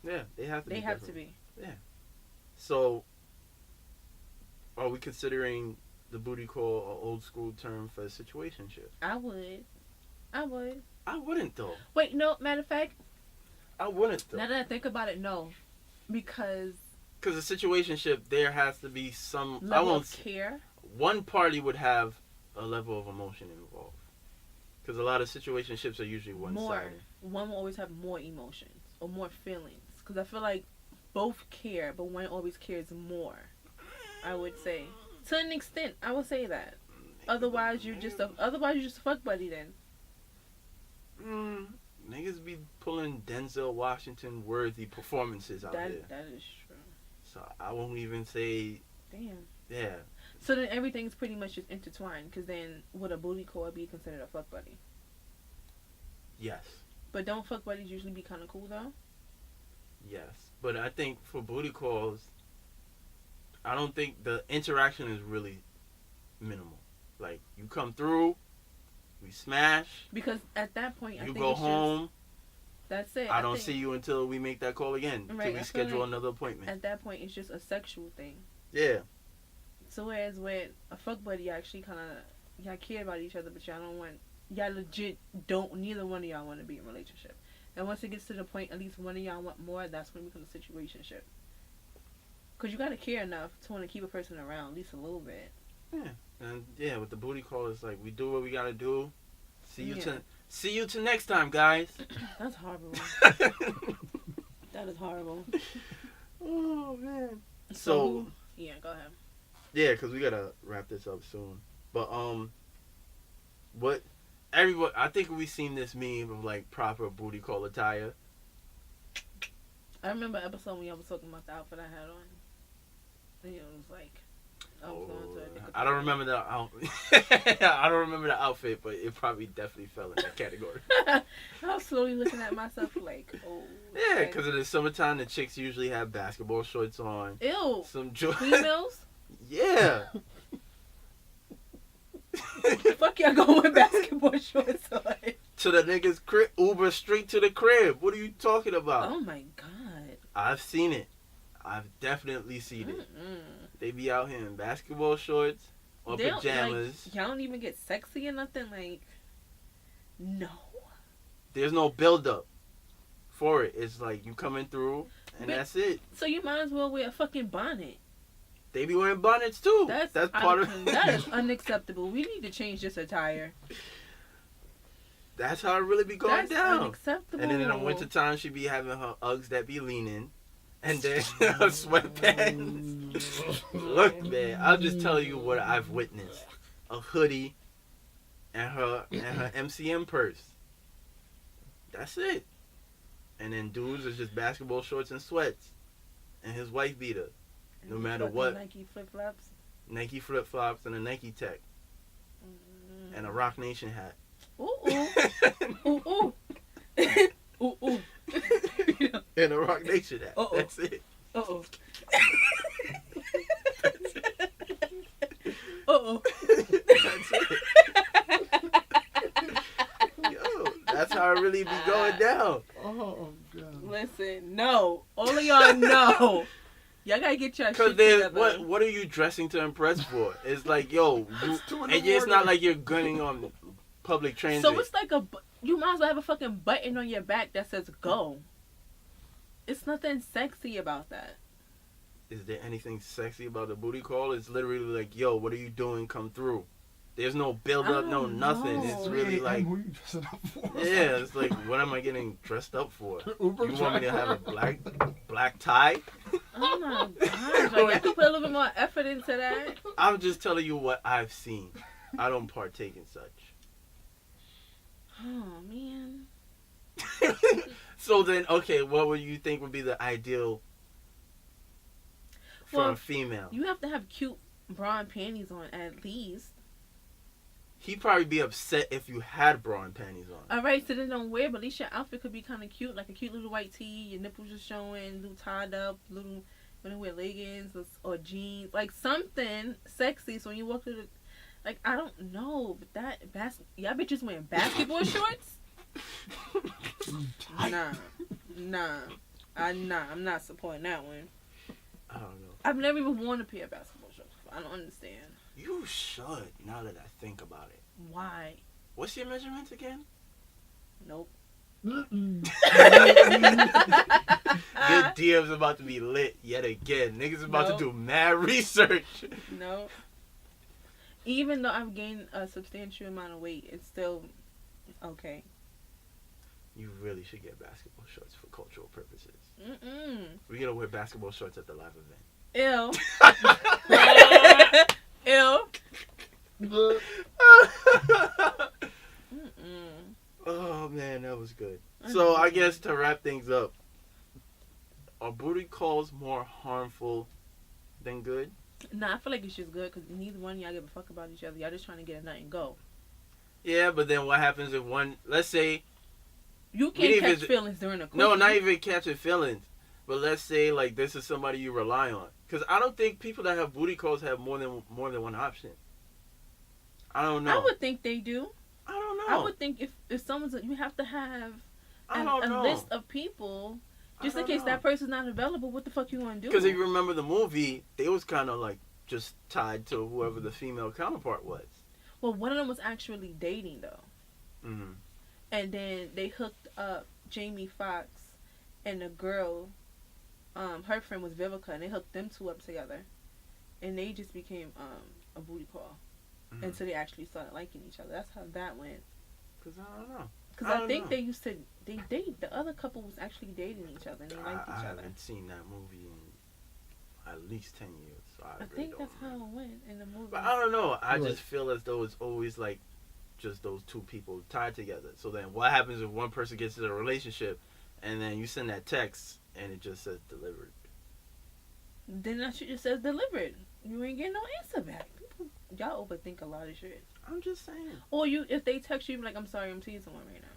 Yeah, they have to be. They have different. to be. Yeah. So, are we considering the booty call an old school term for a situationship? I would. I wouldn't though. Wait, no, matter of fact, I wouldn't though. now that I think about it, no. Because a situationship, there has to be some level of care. One party would have a level of emotion involved. Because a lot of situationships are usually one-sided. One will always have more emotions or more feelings. Because I feel like both care, but one always cares more. I would say, to an extent, I would say that. Otherwise, you're just a fuck buddy then. Niggas be pulling Denzel Washington worthy performances out there. That is true. So I won't even say. Damn. Yeah. So then everything's pretty much just intertwined. Because then would a booty call be considered a fuck buddy? Yes. But don't fuck buddies usually be kind of cool though? Yes. But I think for booty calls, I don't think the interaction is really minimal. Like, you come through, we smash. Because at that point, I you think go it's home. Just, that's it. I don't see you until we make that call again. Right, Until we schedule another appointment. At that point, it's just a sexual thing. Yeah. So whereas with a fuck buddy, y'all actually kind of, y'all care about each other, but y'all don't want, y'all legit don't, neither one of y'all want to be in a relationship. And once it gets to the point, at least one of y'all want more, that's when it becomes a situationship. Because you got to care enough to want to keep a person around, at least a little bit. Yeah. And yeah, with the booty call, it's like, we do what we got to do. See you till next time, guys. That's horrible. That is horrible. Oh, man. So yeah, go ahead. Yeah, because we got to wrap this up soon. But, I think we've seen this meme of, like, proper booty call attire. I remember an episode when y'all was talking about the outfit I had on. And it was like, I was going to a I don't remember the I don't remember the outfit, but it probably definitely fell in that category. I was slowly looking at myself like, oh. Yeah, because in the summertime, the chicks usually have basketball shorts on. Ew. Some females? Yeah. Fuck y'all going with basketball shorts on? To the niggas' crib, Uber straight to the crib. What are you talking about? Oh my god. I've seen it. I've definitely seen it. They be out here in basketball shorts or pajamas. Y'all don't even get sexy or nothing. Like, no. There's no build up for it. It's like you coming through and that's it. So you might as well wear a fucking bonnet. They be wearing bonnets too. That's part of that is unacceptable. We need to change this attire. That's how it really be going down. That's unacceptable. And then in the wintertime, she be having her Uggs that be leaning. And then her sweatpants. Look, man, I'll just tell you what I've witnessed. A hoodie and her MCM purse. That's it. And then dudes is just basketball shorts and sweats. And his wife beater. No matter what. Nike flip-flops. Nike flip-flops and a Nike Tech. And a Rock Nation hat. Ooh, ooh. Ooh, ooh. Ooh, ooh. And a Rock Nation hat. Uh-oh. That's it. Uh-oh. Uh-oh. That's it. Yo, that's how it really be going down. Oh, God. Listen, no. All of y'all know. Y'all gotta get your shit together. What are you dressing to impress for? It's like, yo, it's not like you're gunning on public transit. So it's like you might as well have a fucking button on your back that says go. It's nothing sexy about that. Is there anything sexy about the booty call? It's literally like, yo, what are you doing? Come through. There's no build up, no nothing. know. It's really like, who you dressing up for? Yeah, it's like, what am I getting dressed up for? You want me to have a black tie? Oh my gosh, like I could put a little bit more effort into that. I'm just telling you what I've seen. I don't partake in such. Oh man. So then, okay, what would you think would be the ideal for a female? You have to have cute bra and panties on at least. He'd probably be upset if you had bra and panties on. Alright, so then don't wear, but at least your outfit could be kind of cute, like a cute little white tee, your nipples are showing, little tied up, little, when you wear leggings or jeans, like something sexy. So when you walk through the, like, I don't know, but that, y'all bitches wearing basketball shorts? Nah, I'm not supporting that one. I don't know. I've never even worn a pair of basketball shorts before. I don't understand. You should, now that I think about it. Why? What's your measurements again? Nope. Good DM's about to be lit yet again. Niggas about to do mad research. No. Even though I've gained a substantial amount of weight, it's still okay. You really should get basketball shorts for cultural purposes. We're gonna wear basketball shorts at the live event. Ew. Ew. Oh man, that was good. So I guess to wrap things up, are booty calls more harmful than good? Nah, I feel like it's just good because neither one of y'all give a fuck about each other. Y'all just trying to get a nut and go. Yeah, but then what happens if one, let's say... You can't catch feelings during a quickie. No, not even catching feelings. But let's say like this is somebody you rely on. Because I don't think people that have booty calls have more than one option. I don't know. I would think they do. I don't know. I would think if someone's... You have to have a list of people... Just in case that person's not available, what the fuck you want to do? Because if you remember the movie, they was kind of like just tied to whoever the female counterpart was. Well, one of them was actually dating though. Mm-hmm. And then they hooked up Jamie Foxx and the girl, her friend was Vivica, and they hooked them two up together. And they just became a booty call. Mm-hmm. And so they actually started liking each other. That's how that went. Because I don't know. Because I think they used to... They date. The other couple was actually dating each other, and they liked each other. I haven't seen that movie in at least 10 years. So I really think that's how it went in the movie. But I don't know. I just feel as though it's always like just those two people tied together. So then what happens if one person gets into a relationship and then you send that text and it just says delivered? Then that shit just says delivered. You ain't getting no answer back. People, y'all overthink a lot of shit. I'm just saying. Or if they text you, like, I'm sorry, I'm seeing someone right now.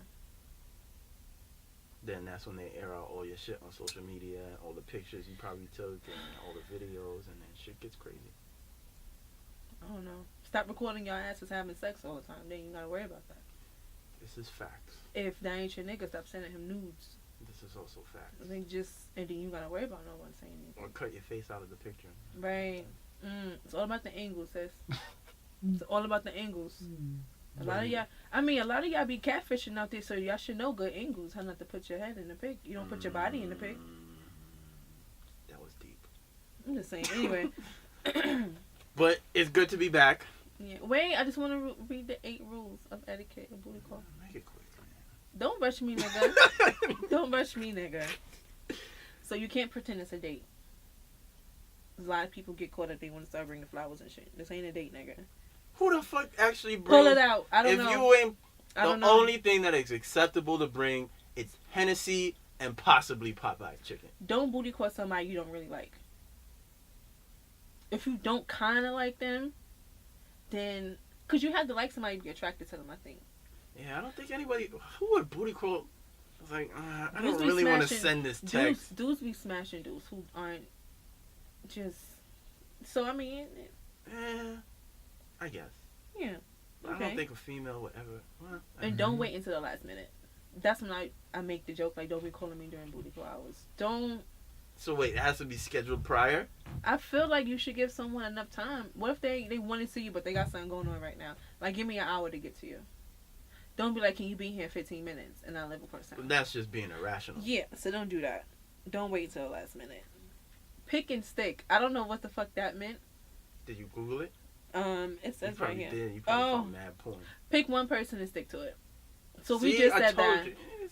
Then that's when they air out all your shit on social media, all the pictures you probably took, and all the videos, and then shit gets crazy. I don't know. Stop recording your asses having sex all the time. Then you gotta worry about that. This is facts. If that ain't your nigga, stop sending him nudes. This is also facts. And then you gotta worry about no one saying anything. Or cut your face out of the picture. Right. It's all about the angles, sis. It's all about the angles. A lot of y'all be catfishing out there, so y'all should know good angles. How not to put your head in the pic. You don't put your body in the pic. That was deep. I'm just saying. Anyway. But it's good to be back. Yeah. Wait, I just want to read the 8 rules of etiquette and booty call. Make it quick, man. Don't rush me, nigga. Don't rush me, nigga. So you can't pretend it's a date. A lot of people get caught if they want to start bringing flowers and shit. This ain't a date, nigga. Who the fuck actually brings... Pull it out. I don't know. If you ain't... The only thing that is acceptable to bring is Hennessy and possibly Popeye's chicken. Don't booty call somebody you don't really like. If you don't kind of like them, then... Because you have to like somebody to be attracted to them, I think. Yeah, I don't think anybody... Who would booty call... I was like, I don't really want to send this text. Dudes be smashing dudes who aren't just... So, I mean... I guess. Yeah. Okay. I don't think a female would ever... Well, and don't wait until the last minute. That's when I make the joke, like, don't be calling me during booty call hours. Don't... So wait, it has to be scheduled prior? I feel like you should give someone enough time. What if they want to see you, but they got something going on right now? Like, give me an hour to get to you. Don't be like, can you be here in 15 minutes? And I'll live a person. That's just being irrational. Yeah, so don't do that. Don't wait till the last minute. Pick and stick. I don't know what the fuck that meant. Did you Google it? It says right here. You probably found mad porn. Pick one person and stick to it. So we just said that.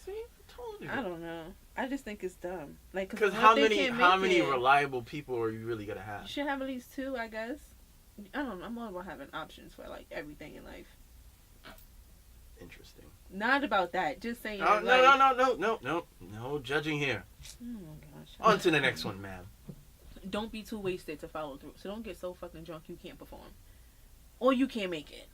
See, I told you. I don't know. I just think it's dumb. Like, because how many reliable people are you really gonna have? You should have at least 2, I guess. I don't know. I'm all about having options for like everything in life. interesting. Not about that. Just saying. No, like, no judging here. Oh my gosh. On to the next one, ma'am. Don't be too wasted to follow through. So don't get so fucking drunk you can't perform, or you can't make it.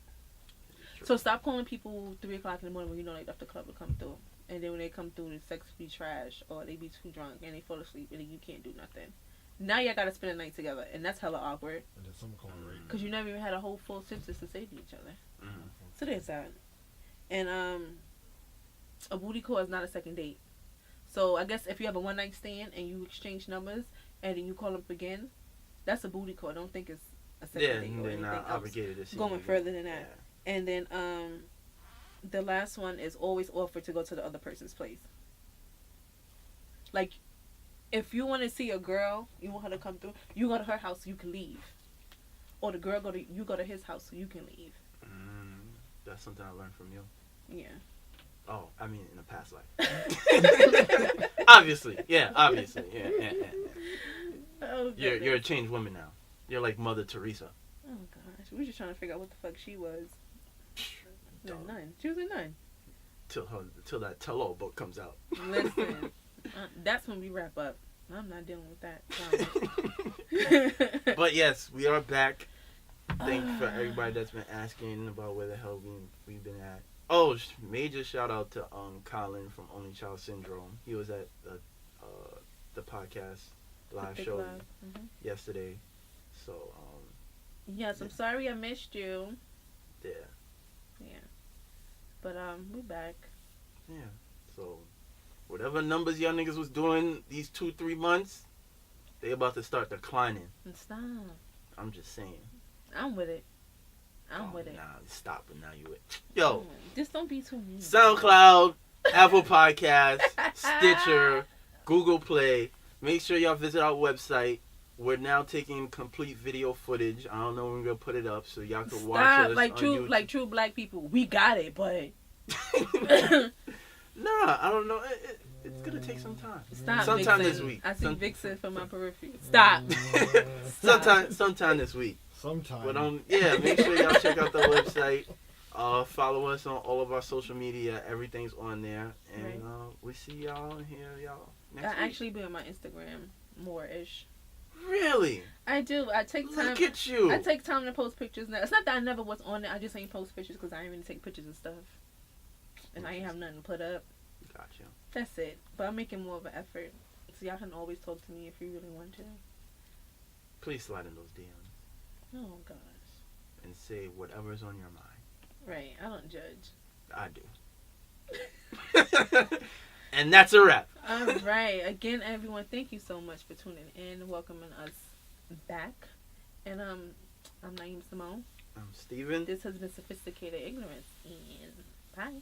So stop calling people 3 o'clock in the morning when you know they left the club to come through, and then when they come through, the sex be trash, or they be too drunk and they fall asleep, and then you can't do nothing. Now y'all gotta spend a night together, and that's hella awkward. And then someone called rape. Cause you never even had a whole full sentence to say to each other. Mm-hmm. So there's that. And a booty call is not a second date. So I guess if you have a one night stand and you exchange numbers and then you call up again, that's a booty call. I don't think it's a second date or they're anything not else obligated to see going you. further than that. Yeah. And then the last one is always offer to go to the other person's place. Like, if you want to see a girl, you want her to come through, you go to her house so you can leave. Or the girl you go to his house so you can leave. That's something I learned from you. Yeah. Oh, I mean in a past life. Obviously. Yeah. Oh, you're a changed woman now. You're like Mother Teresa. Oh gosh, we were just trying to figure out what the fuck she was. A nun. She was a nun. Till that tell-all book comes out. Listen, that's when we wrap up. I'm not dealing with that. But yes, we are back. Thank you for everybody that's been asking about where the hell we've been at. Oh, major shout out to Colin from Only Child Syndrome. He was at the podcast live show yesterday. So yes, I'm sorry I missed you. Yeah. But we back. Yeah. So whatever numbers y'all niggas was doing these 2-3 months, they about to start declining. Stop. I'm just saying. I'm with it. I'm with it. Nah, stop it now. You with yo. Just don't be too mean. SoundCloud, Apple Podcasts, Stitcher, Google Play. Make sure y'all visit our website. We're now taking complete video footage. I don't know when we're gonna put it up so y'all can watch us like on true YouTube. like true black people. We got it, but nah, I don't know. It's gonna take some time. Stop. Sometime Vixon. this week. I see Vixon from my periphery. Stop. Sometime this week. Sometime. But make sure y'all check out the website. Follow us on all of our social media. Everything's on there, and we see y'all and hear y'all next week. I actually be on my Instagram more-ish. Really? I do. I take time. Look at you. I take time to post pictures now. It's not that I never was on it. I just ain't post pictures because I ain't really take pictures and stuff, and I ain't have nothing to put up. Gotcha. That's it. But I'm making more of an effort, so y'all can always talk to me if you really want to. Please slide in those DMs. Oh gosh. And say whatever's on your mind. Right. I don't judge. I do. And that's a wrap. All right. Again, everyone, thank you so much for tuning in and welcoming us back. And I'm Nieema Simone. I'm Steven. This has been Sophisticated Ignorance. And bye.